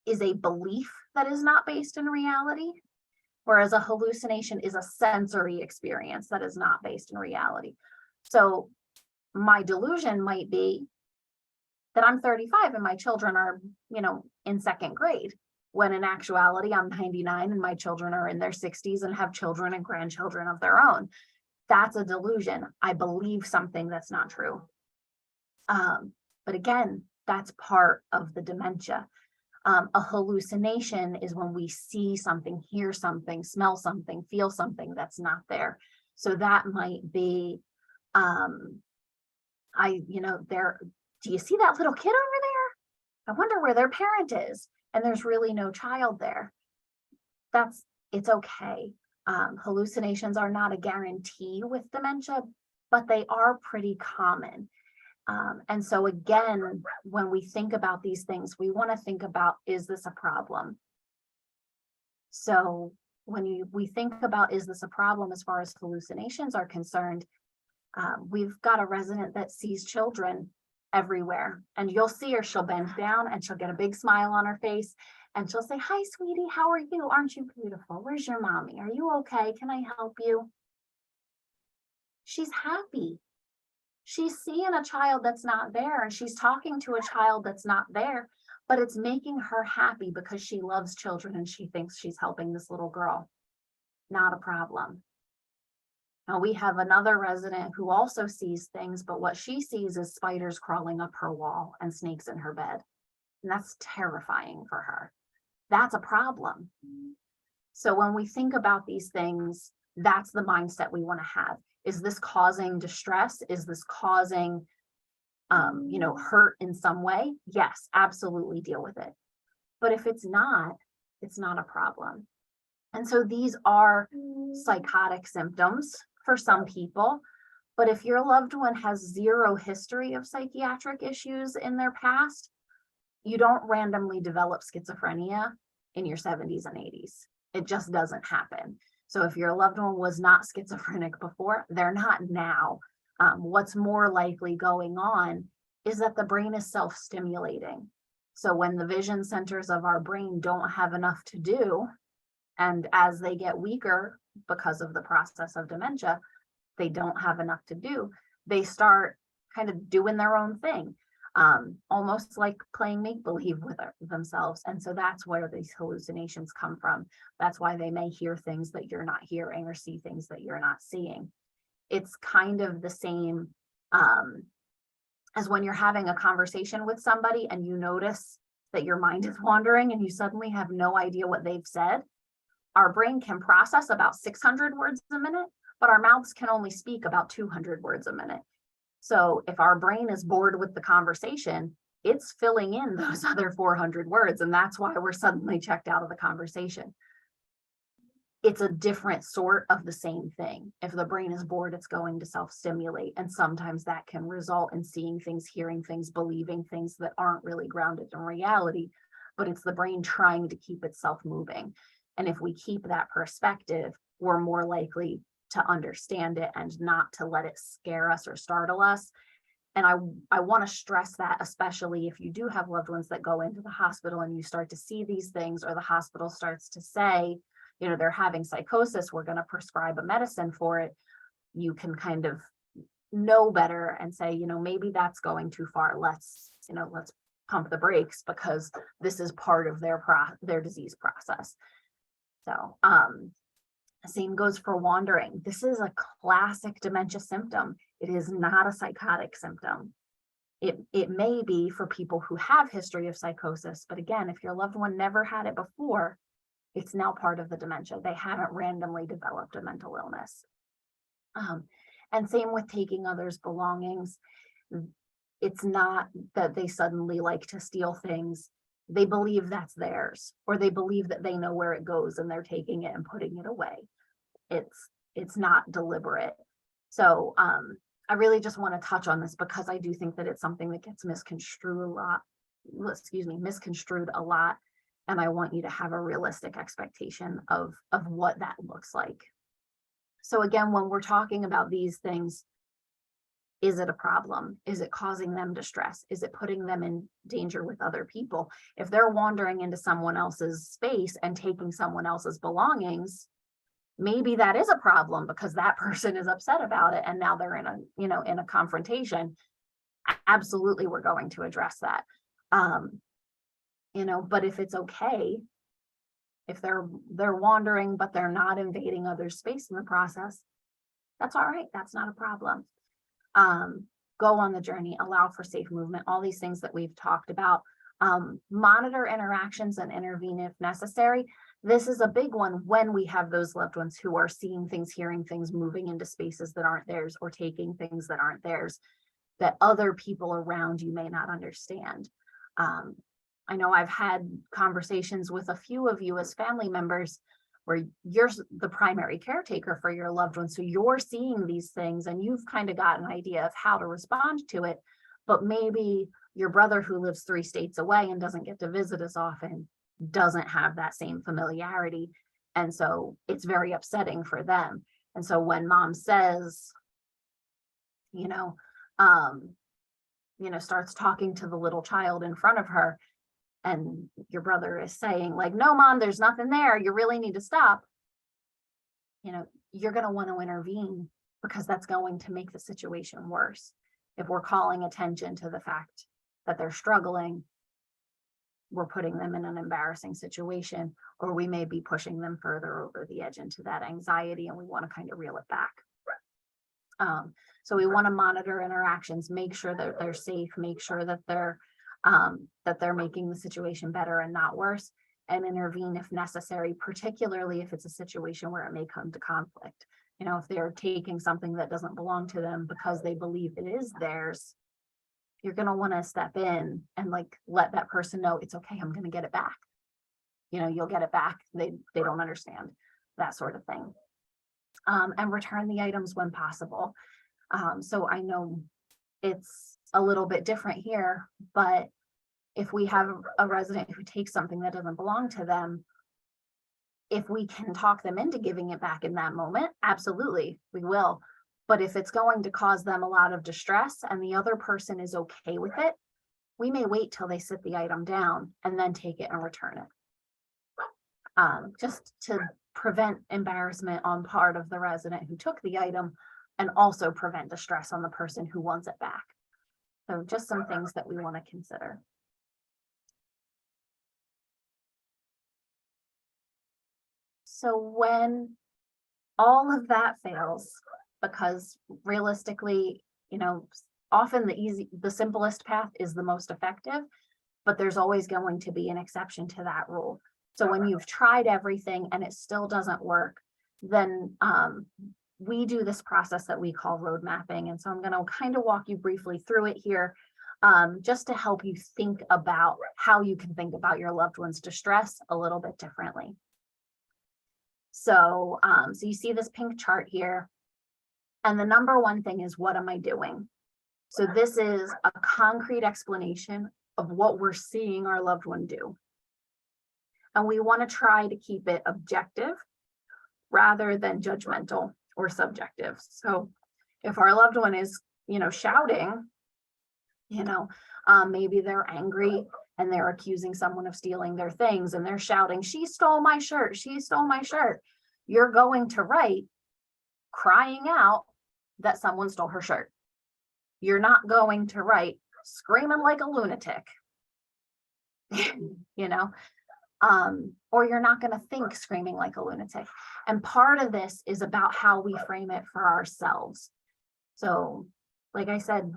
belief that is not based in reality, whereas a hallucination is a sensory experience that is not based in reality. So my delusion might be that I'm 35 and my children are, in second grade, when in actuality I'm 99 and my children are in their 60s and have children and grandchildren of their own. That's a delusion. I believe something that's not true. But again, that's part of the dementia. A hallucination is when we see something, hear something, smell something, feel something that's not there. So that might be, do you see that little kid over there? I wonder where their parent is. And there's really no child there. It's okay. Hallucinations are not a guarantee with dementia, but they are pretty common. And so again, when we think about these things, we want to think about, is this a problem? So when we think about, is this a problem as far as hallucinations are concerned, we've got a resident that sees children everywhere, and you'll see her, she'll bend down and she'll get a big smile on her face and she'll say, "Hi, sweetie, how are you? Aren't you beautiful? Where's your mommy? Are you okay? Can I help you?" She's happy. She's seeing a child that's not there, and she's talking to a child that's not there, but it's making her happy because she loves children and she thinks she's helping this little girl. Not a problem. Now we have another resident who also sees things, but what she sees is spiders crawling up her wall and snakes in her bed. And that's terrifying for her. That's a problem. So when we think about these things, that's the mindset we want to have. Is this causing distress? Is this causing, hurt in some way? Yes, absolutely deal with it. But if it's not a problem. And so these are psychotic symptoms for some people. But if your loved one has zero history of psychiatric issues in their past, you don't randomly develop schizophrenia in your 70s and 80s. It just doesn't happen. So if your loved one was not schizophrenic before, they're not now. What's more likely going on is that the brain is self-stimulating. So when the vision centers of our brain don't have enough to do, and as they get weaker because of the process of dementia, they don't have enough to do, they start kind of doing their own thing, almost like playing make-believe with themselves. And so that's where these hallucinations come from. That's why they may hear things that you're not hearing or see things that you're not seeing. It's kind of the same as when you're having a conversation with somebody and you notice that your mind is wandering and you suddenly have no idea what they've said. Our brain can process about 600 words a minute, but our mouths can only speak about 200 words a minute. So if our brain is bored with the conversation, it's filling in those other 400 words, and that's why we're suddenly checked out of the conversation. It's a different sort of the same thing. If the brain is bored, it's going to self-stimulate, and sometimes that can result in seeing things, hearing things, believing things that aren't really grounded in reality, but it's the brain trying to keep itself moving. And if we keep that perspective, we're more likely to understand it and not to let it scare us or startle us. And I want to stress that, especially if you do have loved ones that go into the hospital and you start to see these things, or the hospital starts to say, they're having psychosis, we're going to prescribe a medicine for it. You can kind of know better and say, maybe that's going too far. Let's pump the brakes, because this is part of their disease process. So, same goes for wandering. This is a classic dementia symptom. It is not a psychotic symptom. It may be for people who have history of psychosis, but again, if your loved one never had it before, it's now part of the dementia. They haven't randomly developed a mental illness. And same with taking others' belongings. It's not that they suddenly like to steal things. They believe that's theirs, or they believe that they know where it goes and they're taking it and putting it away. It's not deliberate. So I really just want to touch on this because I do think that it's something that gets misconstrued a lot. And I want you to have a realistic expectation of what that looks like. So again, when we're talking about these things, is it a problem? Is it causing them distress? Is it putting them in danger with other people? If they're wandering into someone else's space and taking someone else's belongings, maybe that is a problem because that person is upset about it and now they're in a confrontation. Absolutely, we're going to address that. But if it's okay, if they're wandering, but they're not invading other space in the process, that's all right. That's not a problem. go on the journey, allow for safe movement, all these things that we've talked about. Monitor interactions and intervene if necessary. This is a big one when we have those loved ones who are seeing things, hearing things, moving into spaces that aren't theirs, or taking things that aren't theirs, that other people around you may not understand. I know I've had conversations with a few of you as family members where you're the primary caretaker for your loved one. So you're seeing these things and you've kind of got an idea of how to respond to it, but maybe your brother who lives 3 states away and doesn't get to visit as often doesn't have that same familiarity. And so it's very upsetting for them. And so when mom says, starts talking to the little child in front of her, and your brother is saying like, no, mom, there's nothing there, you really need to stop. You're going to want to intervene, because that's going to make the situation worse. If we're calling attention to the fact that they're struggling, we're putting them in an embarrassing situation, or we may be pushing them further over the edge into that anxiety, and we want to kind of reel it back. So we want to monitor interactions, make sure that they're safe, make sure that they're making the situation better and not worse, and intervene if necessary, particularly if it's a situation where it may come to conflict. If they're taking something that doesn't belong to them because they believe it is theirs, you're going to want to step in and let that person know it's okay, I'm going to get it back. You'll get it back. They don't understand, that sort of thing. And return the items when possible. So I know it's a little bit different here, but if we have a resident who takes something that doesn't belong to them, if we can talk them into giving it back in that moment, absolutely, we will. But if it's going to cause them a lot of distress and the other person is okay with it, we may wait till they sit the item down and then take it and return it. Just to prevent embarrassment on part of the resident who took the item, and also prevent distress on the person who wants it back. So just some things that we want to consider. So when all of that fails, because realistically, often the simplest path is the most effective, but there's always going to be an exception to that rule. So when you've tried everything and it still doesn't work, then we do this process that we call road mapping. And so I'm going to kind of walk you briefly through it here, just to help you think about how you can think about your loved one's distress a little bit differently. So you see this pink chart here, and the number one thing is, what am I doing? So this is a concrete explanation of what we're seeing our loved one do. And we want to try to keep it objective rather than judgmental or subjective. So if our loved one is, shouting, maybe they're angry and they're accusing someone of stealing their things and they're shouting, she stole my shirt, she stole my shirt. You're going to write crying out that someone stole her shirt. You're not going to write screaming like a lunatic, or you're not going to think screaming like a lunatic. And part of this is about how we frame it for ourselves. So, like I said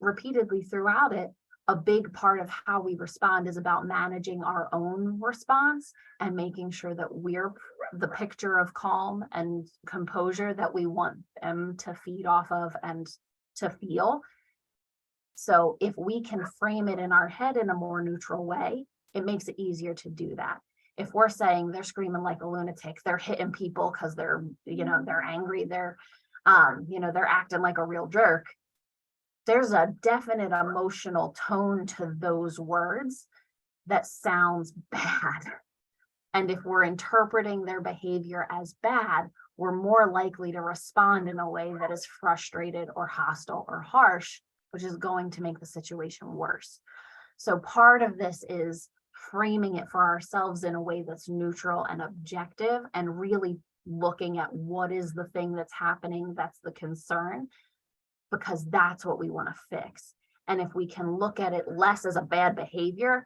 repeatedly throughout it, a big part of how we respond is about managing our own response and making sure that we're the picture of calm and composure that we want them to feed off of and to feel. So if we can frame it in our head in a more neutral way, it makes it easier to do that. If we're saying they're screaming like a lunatic, they're hitting people because they're angry, they're acting like a real jerk, there's a definite emotional tone to those words that sounds bad. And if we're interpreting their behavior as bad, we're more likely to respond in a way that is frustrated or hostile or harsh, which is going to make the situation worse. So part of this is framing it for ourselves in a way that's neutral and objective, and really looking at what is the thing that's happening, that's the concern, because that's what we want to fix. And if we can look at it less as a bad behavior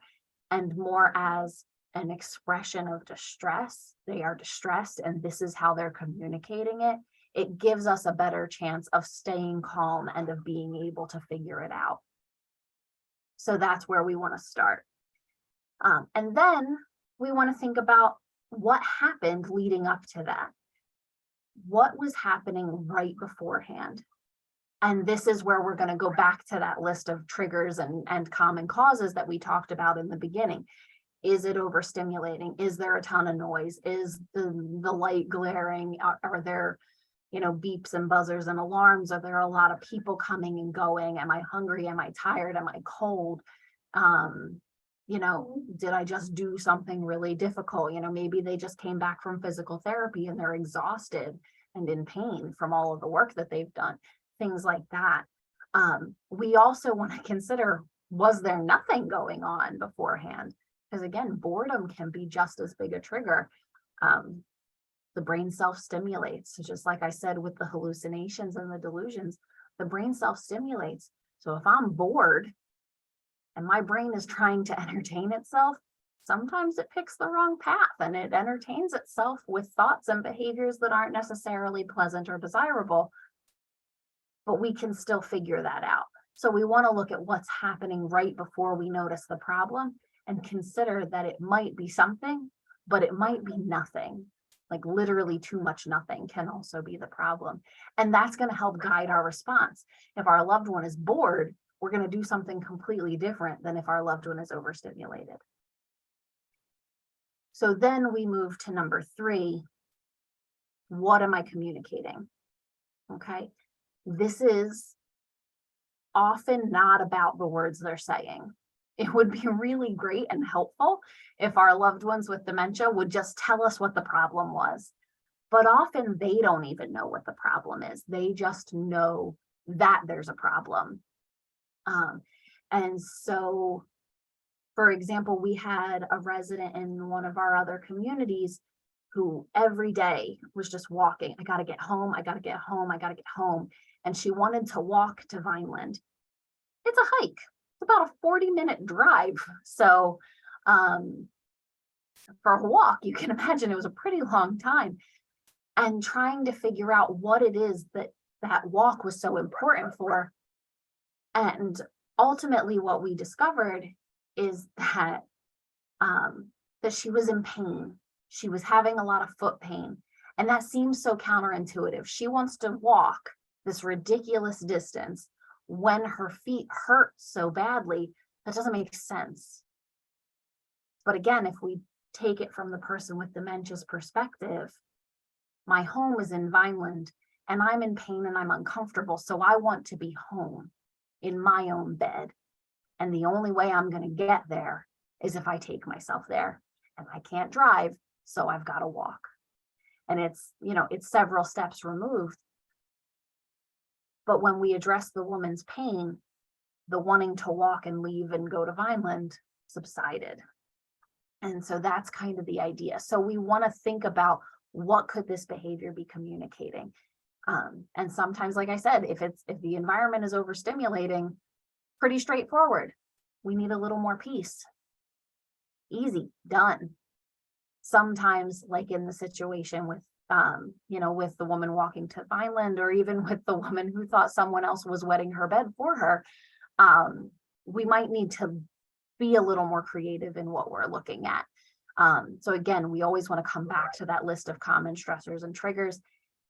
and more as an expression of distress, they are distressed and this is how they're communicating it, it gives us a better chance of staying calm and of being able to figure it out. So that's where we want to start. And then we want to think about what happened leading up to that. What was happening right beforehand? And this is where we're going to go back to that list of triggers and common causes that we talked about in the beginning. Is it overstimulating? Is there a ton of noise? Is the light glaring? Are there, beeps and buzzers and alarms? Are there a lot of people coming and going? Am I hungry? Am I tired? Am I cold? Did I just do something really difficult? Maybe they just came back from physical therapy and they're exhausted and in pain from all of the work that they've done, things like that. We also want to consider, was there nothing going on beforehand? Because again, boredom can be just as big a trigger. The brain self-stimulates. So just like I said with the hallucinations and the delusions, the brain self-stimulates. So if I'm bored and my brain is trying to entertain itself, sometimes it picks the wrong path and it entertains itself with thoughts and behaviors that aren't necessarily pleasant or desirable, but we can still figure that out. So we want to look at what's happening right before we notice the problem and consider that it might be something, but it might be nothing. Like literally too much nothing can also be the problem. And that's going to help guide our response. If our loved one is bored, we're going to do something completely different than if our loved one is overstimulated. So then we move to number 3. What am I communicating? Okay. This is often not about the words they're saying. It would be really great and helpful if our loved ones with dementia would just tell us what the problem was. But often they don't even know what the problem is. They just know that there's a problem. And so, for example, we had a resident in one of our other communities who every day was just walking. I got to get home. I got to get home. I got to get home. And she wanted to walk to Vineland. It's a hike. It's about a 40-minute drive. So for a walk, you can imagine it was a pretty long time. And trying to figure out what it is that walk was so important for. And ultimately what we discovered is that she was in pain. She was having a lot of foot pain. And that seems so counterintuitive. She wants to walk this ridiculous distance when her feet hurt so badly. That doesn't make sense. But again, if we take it from the person with dementia's perspective, my home is in Vineland and I'm in pain and I'm uncomfortable. So I want to be home in my own bed. And the only way I'm going to get there is if I take myself there. And I can't drive, so I've got to walk. And it's several steps removed. But when we address the woman's pain, the wanting to walk and leave and go to Vineland subsided. And so that's kind of the idea. So we want to think about, what could this behavior be communicating? And sometimes, like I said, if the environment is overstimulating, pretty straightforward. We need a little more peace. Easy, done. Sometimes, like in the situation with with the woman walking to Vineland, or even with the woman who thought someone else was wetting her bed for her, we might need to be a little more creative in what we're looking at. So again, we always want to come back to that list of common stressors and triggers.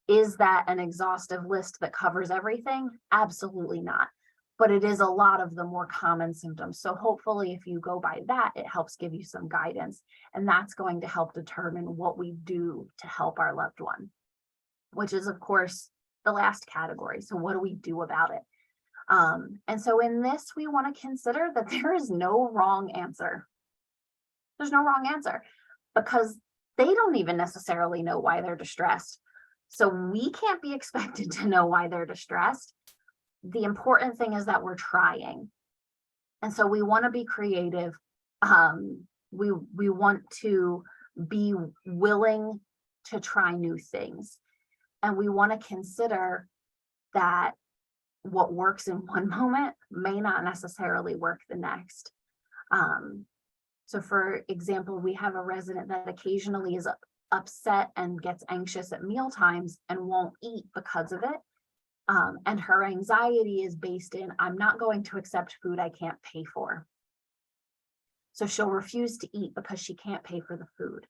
Is that an exhaustive list that covers everything? Absolutely not. But it is a lot of the more common symptoms. So hopefully if you go by that, it helps give you some guidance. And that's going to help determine what we do to help our loved one, which is, of course, the last category. So what do we do about it? And so in this, we want to consider that there is no wrong answer. There's no wrong answer because they don't even necessarily know why they're distressed. So we can't be expected to know why they're distressed. The important thing is that we're trying. And so we want to be creative. We want to be willing to try new things. And we want to consider that what works in one moment may not necessarily work the next. So for example, we have a resident that occasionally is upset and gets anxious at meal times and won't eat because of it. And her anxiety is based in, I'm not going to accept food I can't pay for. So she'll refuse to eat because she can't pay for the food.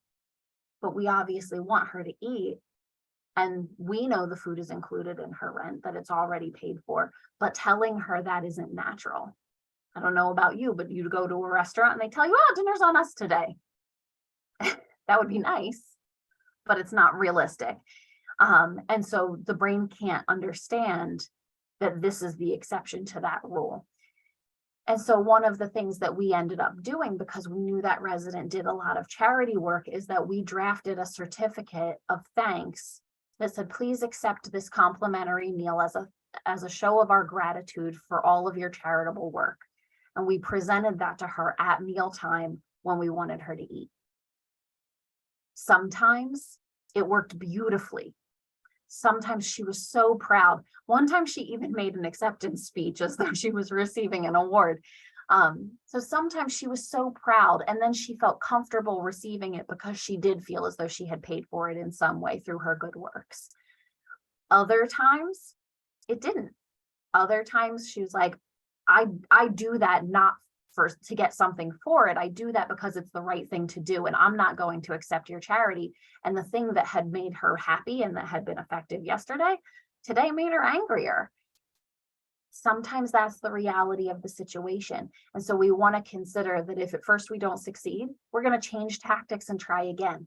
But we obviously want her to eat. And we know the food is included in her rent, that it's already paid for, but telling her that isn't natural. I don't know about you, but you go to a restaurant and they tell you, oh, dinner's on us today. That would be nice, but it's not realistic. And so the brain can't understand that this is the exception to that rule. And so one of the things that we ended up doing, because we knew that resident did a lot of charity work, is that we drafted a certificate of thanks that said, please accept this complimentary meal as a show of our gratitude for all of your charitable work. And we presented that to her at mealtime when we wanted her to eat. Sometimes it worked beautifully. Sometimes she was so proud. One time she even made an acceptance speech as though she was receiving an award. So sometimes she was so proud, and then she felt comfortable receiving it because she did feel as though she had paid for it in some way through her good works. Other times it didn't. Other times she was like, I do that not to get something for it. I do that because it's the right thing to do, and I'm not going to accept your charity. And the thing that had made her happy and that had been effective yesterday, today made her angrier. Sometimes that's the reality of the situation. And so we want to consider that if at first we don't succeed, we're going to change tactics and try again.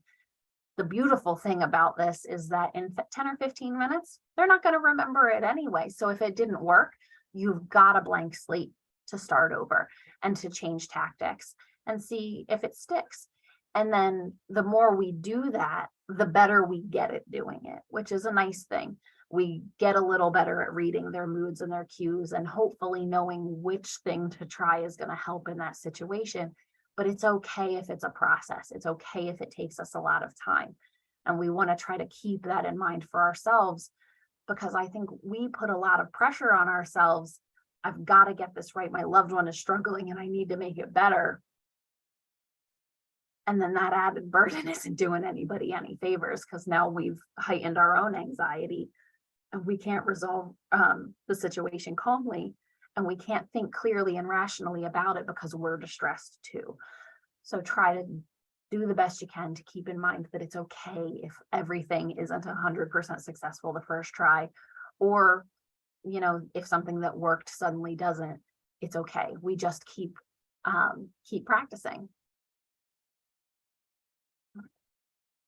The beautiful thing about this is that in 10 or 15 minutes, they're not going to remember it anyway. So if it didn't work, you've got a blank slate to start over and to change tactics and see if it sticks. And then the more we do that, the better we get at doing it, which is a nice thing. We get a little better at reading their moods and their cues, and hopefully knowing which thing to try is going to help in that situation. But it's okay if it's a process. It's okay if it takes us a lot of time. And we want to try to keep that in mind for ourselves, because I think we put a lot of pressure on ourselves. I've got to get this right. My loved one is struggling and I need to make it better. And then that added burden isn't doing anybody any favors, because now we've heightened our own anxiety and we can't resolve the situation calmly, and we can't think clearly and rationally about it because we're distressed too. So try to do the best you can to keep in mind that it's okay if everything isn't 100% successful the first try, or if something that worked suddenly doesn't, it's okay. We just keep practicing.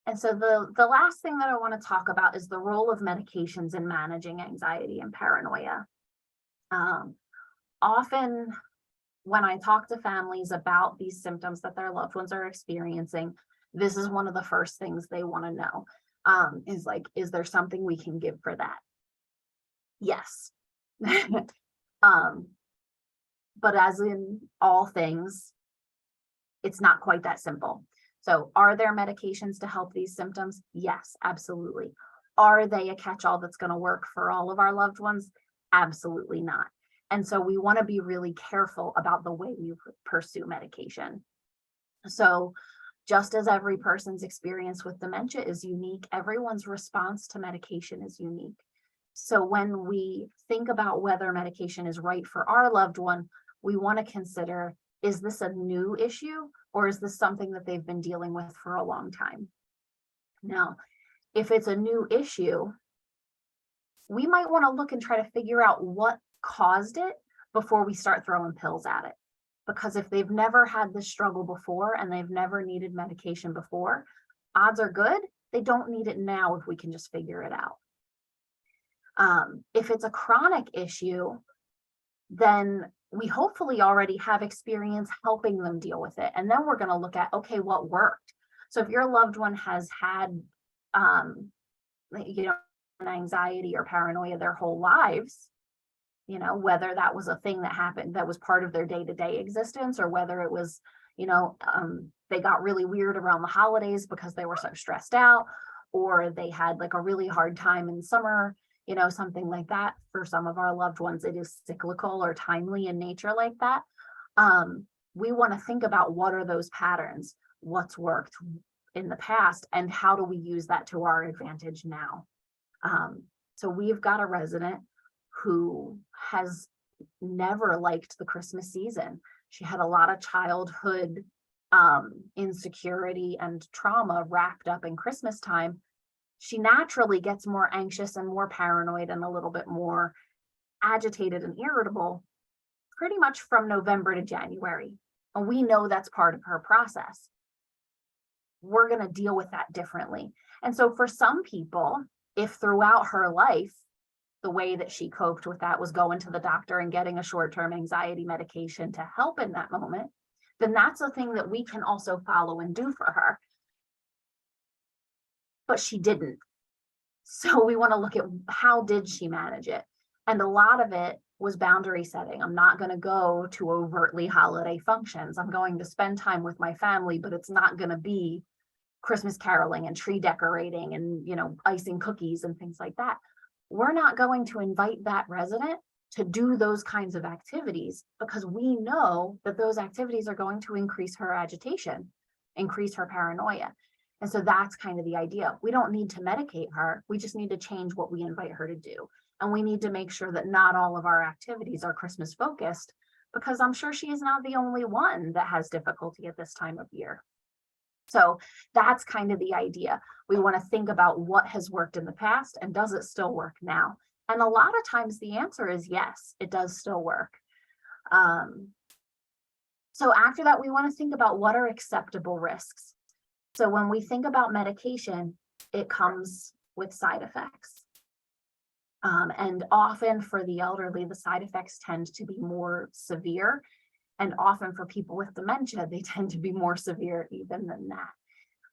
And so the last thing that I want to talk about is the role of medications in managing anxiety and paranoia. Often when I talk to families about these symptoms that their loved ones are experiencing, this is one of the first things they want to know, is like, is there something we can give for that? Yes. But as in all things, it's not quite that simple. So are there medications to help these symptoms? Yes, absolutely. Are they a catch-all that's going to work for all of our loved ones? Absolutely not. And so we want to be really careful about the way we pursue medication. So just as every person's experience with dementia is unique, everyone's response to medication is unique. So when we think about whether medication is right for our loved one, we want to consider, is this a new issue, or is this something that they've been dealing with for a long time? Now, if it's a new issue, we might want to look and try to figure out what caused it before we start throwing pills at it. Because if they've never had this struggle before and they've never needed medication before, odds are good they don't need it now if we can just figure it out. If it's a chronic issue, then we hopefully already have experience helping them deal with it. And then we're going to look at, okay, what worked? So if your loved one has had, an anxiety or paranoia their whole lives, whether that was a thing that happened that was part of their day-to-day existence, or whether it was, they got really weird around the holidays because they were so stressed out, or they had like a really hard time in summer, something like that. For some of our loved ones, it is cyclical or timely in nature like that. We want to think about, what are those patterns? What's worked? in the past, and how do we use that to our advantage now? So we've got a resident who has never liked the Christmas season. She had a lot of childhood insecurity and trauma wrapped up in Christmas time. She naturally gets more anxious and more paranoid and a little bit more agitated and irritable pretty much from November to January. And we know that's part of her process. We're going to deal with that differently. And so for some people, if throughout her life, the way that she coped with that was going to the doctor and getting a short-term anxiety medication to help in that moment, then that's a thing that we can also follow and do for her. But she didn't. So we want to look at how did she manage it? And a lot of it was boundary setting. I'm not going to go to overtly holiday functions. I'm going to spend time with my family, but it's not going to be Christmas caroling and tree decorating and, you know, icing cookies and things like that. We're not going to invite that resident to do those kinds of activities because we know that those activities are going to increase her agitation, increase her paranoia. And so that's kind of the idea. We don't need to medicate her. We just need to change what we invite her to do. And we need to make sure that not all of our activities are Christmas focused, because I'm sure she is not the only one that has difficulty at this time of year. So that's kind of the idea. We want to think about what has worked in the past and does it still work now? And a lot of times the answer is yes, it does still work. So after that, we want to think about what are acceptable risks. So when we think about medication, it comes with side effects. And often for the elderly, the side effects tend to be more severe. And often for people with dementia, they tend to be more severe even than that.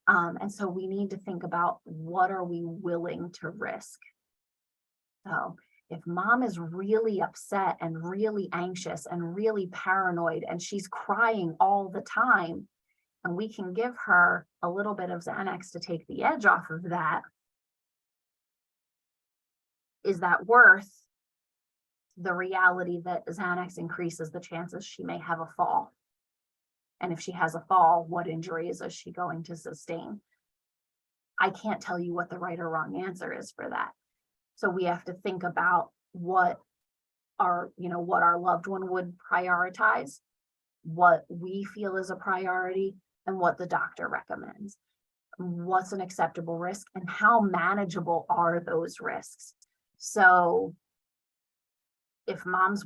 And so we need to think about what are we willing to risk. So if mom is really upset and really anxious and really paranoid and she's crying all the time, and we can give her a little bit of Xanax to take the edge off of that, is that worth the reality that Xanax increases the chances she may have a fall? And if she has a fall, what injuries is she going to sustain? I can't tell you what the right or wrong answer is for that. So we have to think about what our loved one would prioritize, what we feel is a priority, and what the doctor recommends. What's an acceptable risk and how manageable are those risks? So if mom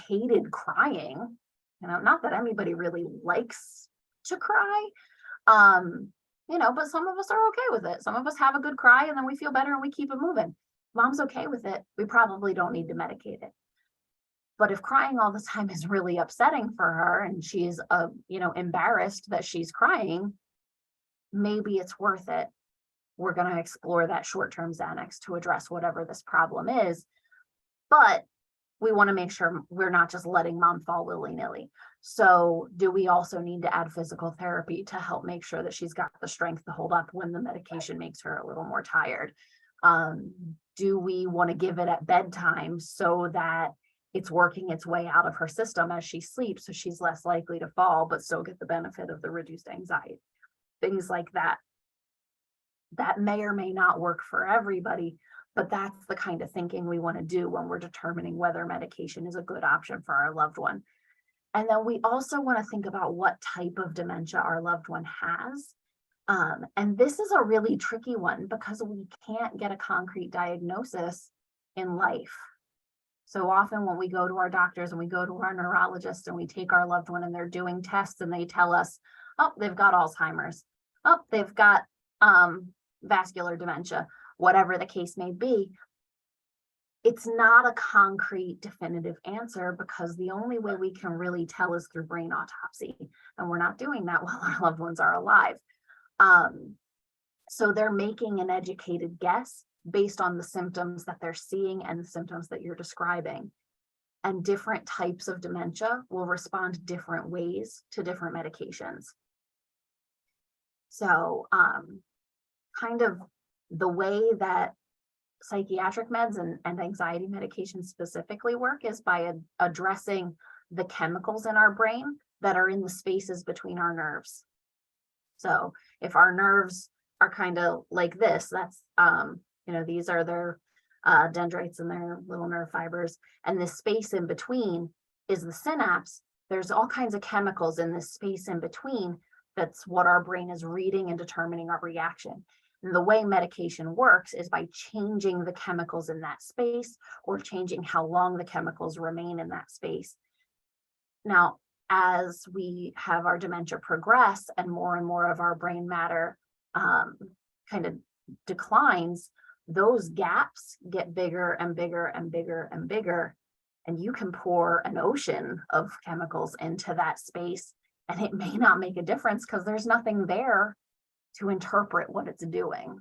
hated crying, not that anybody really likes to cry, but some of us are okay with it. Some of us have a good cry and then we feel better and we keep it moving. Mom's okay with it. We probably don't need to medicate it. But if crying all the time is really upsetting for her and she's embarrassed that she's crying, maybe it's worth it. We're going to explore that short-term Xanax to address whatever this problem is. But we want to make sure we're not just letting mom fall willy-nilly. So do we also need to add physical therapy to help make sure that she's got the strength to hold up when the medication makes her a little more tired? Do we want to give it at bedtime so that it's working its way out of her system as she sleeps, so she's less likely to fall, but still get the benefit of the reduced anxiety? Things like that. That may or may not work for everybody, but that's the kind of thinking we want to do when we're determining whether medication is a good option for our loved one. And then we also want to think about what type of dementia our loved one has. And this is a really tricky one because we can't get a concrete diagnosis in life. So often when we go to our doctors and we go to our neurologists and we take our loved one and they're doing tests and they tell us, oh, they've got Alzheimer's. Oh, they've got vascular dementia, whatever the case may be. It's not a concrete, definitive answer because the only way we can really tell is through brain autopsy. And we're not doing that while our loved ones are alive. So they're making an educated guess based on the symptoms that they're seeing and the symptoms that you're describing. And different types of dementia will respond different ways to different medications. So kind of the way that psychiatric meds and anxiety medications specifically work is by addressing the chemicals in our brain that are in the spaces between our nerves. So If our nerves are kind of like this, that's, these are their dendrites and their little nerve fibers, and this space in between is the synapse. There's all kinds of chemicals in this space in between. That's what our brain is reading and determining our reaction. And the way medication works is by changing the chemicals in that space or changing how long the chemicals remain in that space. Now, as we have our dementia progress and more of our brain matter kind of declines, those gaps get bigger and bigger and bigger and bigger. And you can pour an ocean of chemicals into that space, and it may not make a difference because there's nothing there to interpret what it's doing.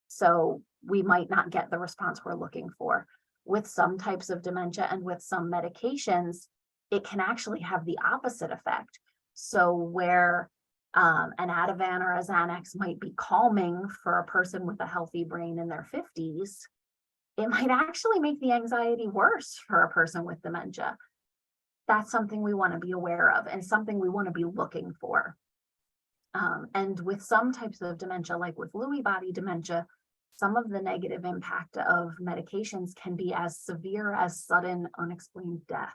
So we might not get the response we're looking for. With some types of dementia and with some medications, it can actually have the opposite effect. So where an Ativan or a Xanax might be calming for a person with a healthy brain in their 50s, it might actually make the anxiety worse for a person with dementia. That's something we want to be aware of and something we want to be looking for. And with some types of dementia, like with Lewy body dementia, some of the negative impact of medications can be as severe as sudden unexplained death.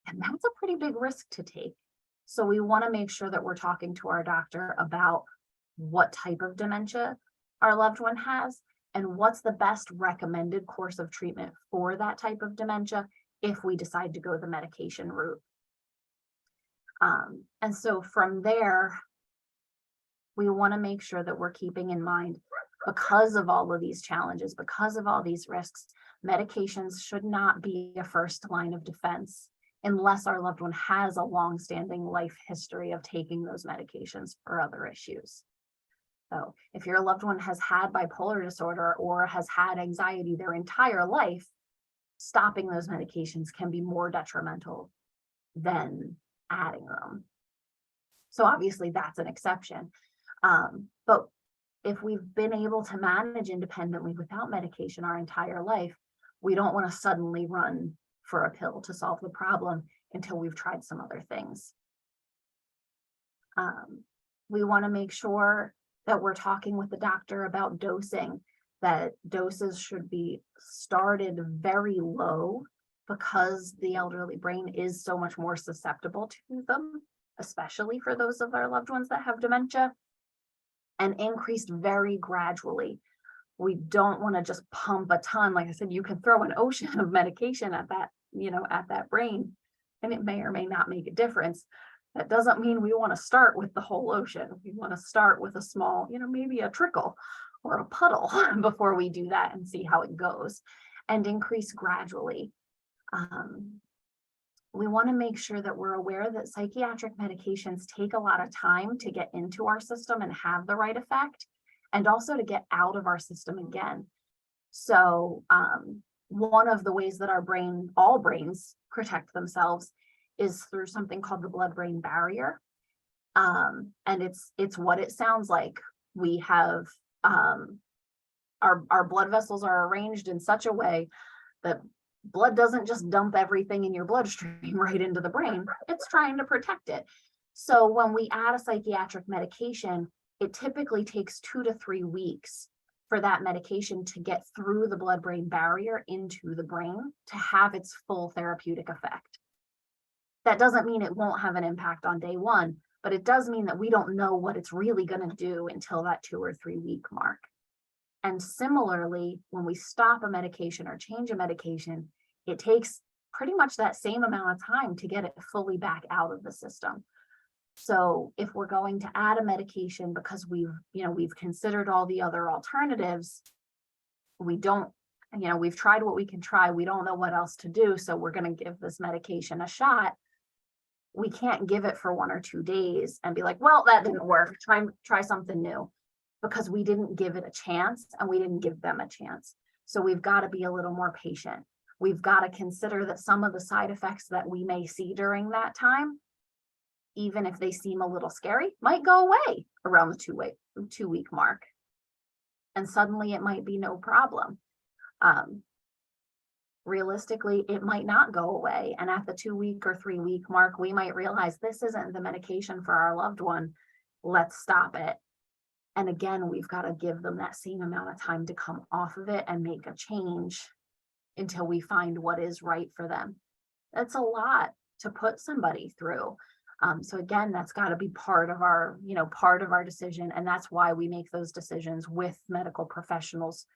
And that's a pretty big risk to take. So we want to make sure that we're talking to our doctor about what type of dementia our loved one has and what's the best recommended course of treatment for that type of dementia if we decide to go the medication route. And so from there, we want to make sure that we're keeping in mind, because of all of these challenges, because of all these risks, medications should not be a first line of defense unless our loved one has a long-standing life history of taking those medications for other issues. So if your loved one has had bipolar disorder or has had anxiety their entire life, stopping those medications can be more detrimental than adding them. So obviously that's an exception. But if we've been able to manage independently without medication our entire life, we don't want to suddenly run for a pill to solve the problem until we've tried some other things. We want to make sure that we're talking with the doctor about dosing, that doses should be started very low because the elderly brain is so much more susceptible to them, especially for those of our loved ones that have dementia, and increased very gradually. We don't want to just pump a ton. Like I said, you can throw an ocean of medication at that, at that brain, and it may or may not make a difference. That doesn't mean we want to start with the whole ocean. We want to start with a small, maybe a trickle or a puddle before we do that and see how it goes, and increase gradually. We want to make sure that we're aware that psychiatric medications take a lot of time to get into our system and have the right effect, and also to get out of our system again. So one of the ways that all brains protect themselves is through something called the blood-brain barrier. And it's what it sounds like. We have our blood vessels are arranged in such a way that blood doesn't just dump everything in your bloodstream right into the brain. It's trying to protect it. So when we add a psychiatric medication, it typically takes 2 to 3 weeks for that medication to get through the blood-brain barrier into the brain to have its full therapeutic effect. That doesn't mean it won't have an impact on day one, but it does mean that we don't know what it's really going to do until that 2 or 3 week mark. And similarly, when we stop a medication or change a medication, it takes pretty much that same amount of time to get it fully back out of the system. So if we're going to add a medication because we've considered all the other alternatives, we've tried what we can try, we don't know what else to do, so we're going to give this medication a shot. We can't give it for 1 or 2 days and be like, well, that didn't work, try something new, because we didn't give it a chance and we didn't give them a chance. So we've got to be a little more patient. We've got to consider that some of the side effects that we may see during that time, even if they seem a little scary, might go away around the 2 week mark. And suddenly it might be no problem. realistically, it might not go away. And at the 2-week or 3-week mark, we might realize this isn't the medication for our loved one. Let's stop it. And again, we've got to give them that same amount of time to come off of it and make a change until we find what is right for them. That's a lot to put somebody through. So again, that's got to be part of our, part of our decision. And that's why we make those decisions with medical professionals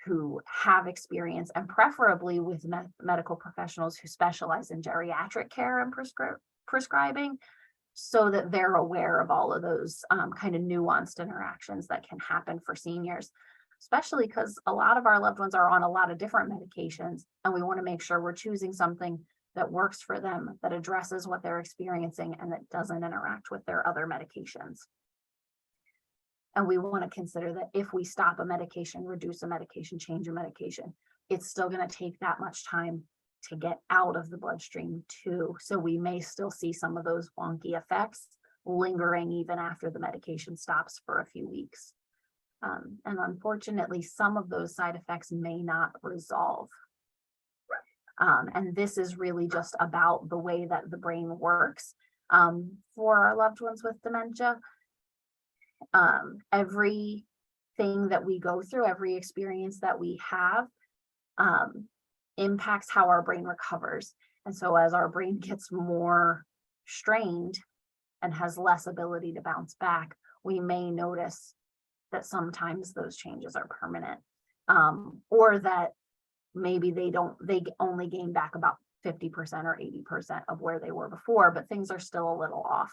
who have experience, and preferably with medical professionals who specialize in geriatric care and prescribing, so that they're aware of all of those kind of nuanced interactions that can happen for seniors, especially because a lot of our loved ones are on a lot of different medications, and we want to make sure we're choosing something that works for them, that addresses what they're experiencing, and that doesn't interact with their other medications. And we want to consider that if we stop a medication, reduce a medication, change a medication, it's still going to take that much time to get out of the bloodstream too. So we may still see some of those wonky effects lingering even after the medication stops for a few weeks. And unfortunately, some of those side effects may not resolve. And this is really just about the way that the brain works for our loved ones with dementia. Everything that we go through, every experience that we have, impacts how our brain recovers. And so as our brain gets more strained and has less ability to bounce back, we may notice that sometimes those changes are permanent, or that maybe they only gain back about 50% or 80% of where they were before, but things are still a little off.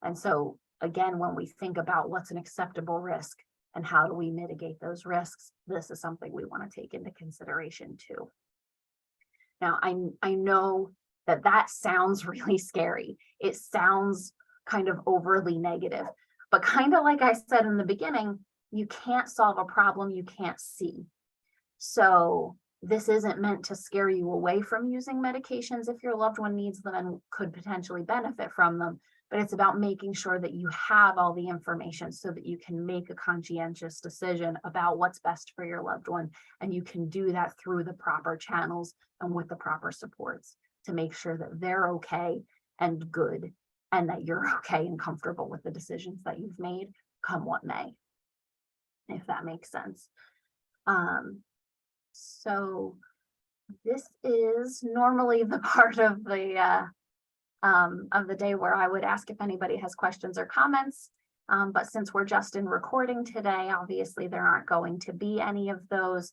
And so again, when we think about what's an acceptable risk and how do we mitigate those risks, this is something we want to take into consideration too. Now, I know that sounds really scary. It sounds kind of overly negative, but kind of like I said in the beginning, you can't solve a problem you can't see. So this isn't meant to scare you away from using medications if your loved one needs them and could potentially benefit from them, but it's about making sure that you have all the information so that you can make a conscientious decision about what's best for your loved one. And you can do that through the proper channels and with the proper supports to make sure that they're okay and good, and that you're okay and comfortable with the decisions that you've made, come what may, if that makes sense. So this is normally the part of the day where I would ask if anybody has questions or comments. But since we're just in recording today, obviously there aren't going to be any of those.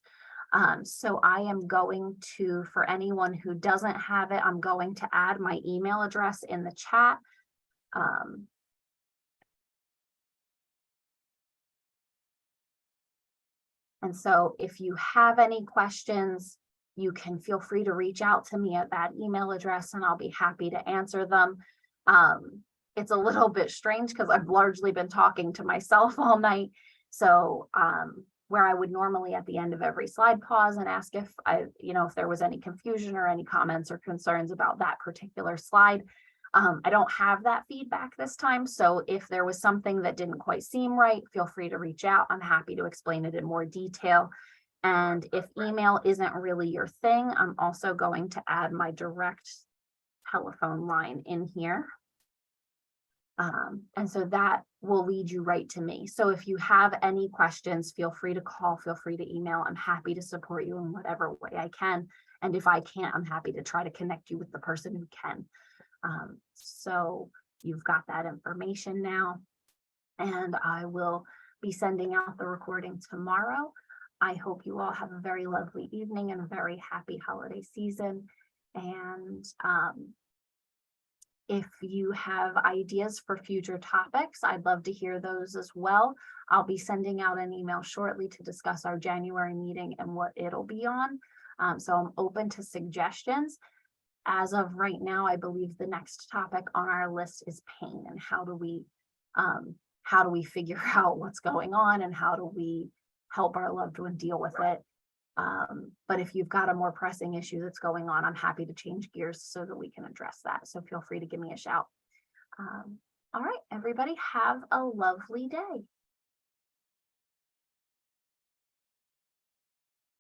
So I am going to, for anyone who doesn't have it, I'm going to add my email address in the chat. And so if you have any questions, you can feel free to reach out to me at that email address and I'll be happy to answer them. It's a little bit strange because I've largely been talking to myself all night. So where I would normally at the end of every slide pause and ask if if there was any confusion or any comments or concerns about that particular slide. I don't have that feedback this time. So if there was something that didn't quite seem right, feel free to reach out. I'm happy to explain it in more detail. And if email isn't really your thing, I'm also going to add my direct telephone line in here. And so that will lead you right to me. So if you have any questions, feel free to call, feel free to email. I'm happy to support you in whatever way I can. And if I can't, I'm happy to try to connect you with the person who can. So you've got that information now, and I will be sending out the recording tomorrow. I hope you all have a very lovely evening and a very happy holiday season. And if you have ideas for future topics, I'd love to hear those as well. I'll be sending out an email shortly to discuss our January meeting and what it'll be on. So I'm open to suggestions. As of right now, I believe the next topic on our list is pain, and how do we figure out what's going on and how do we help our loved one deal with it. But if you've got a more pressing issue that's going on, I'm happy to change gears so that we can address that. So feel free to give me a shout. All right, everybody, have a lovely day.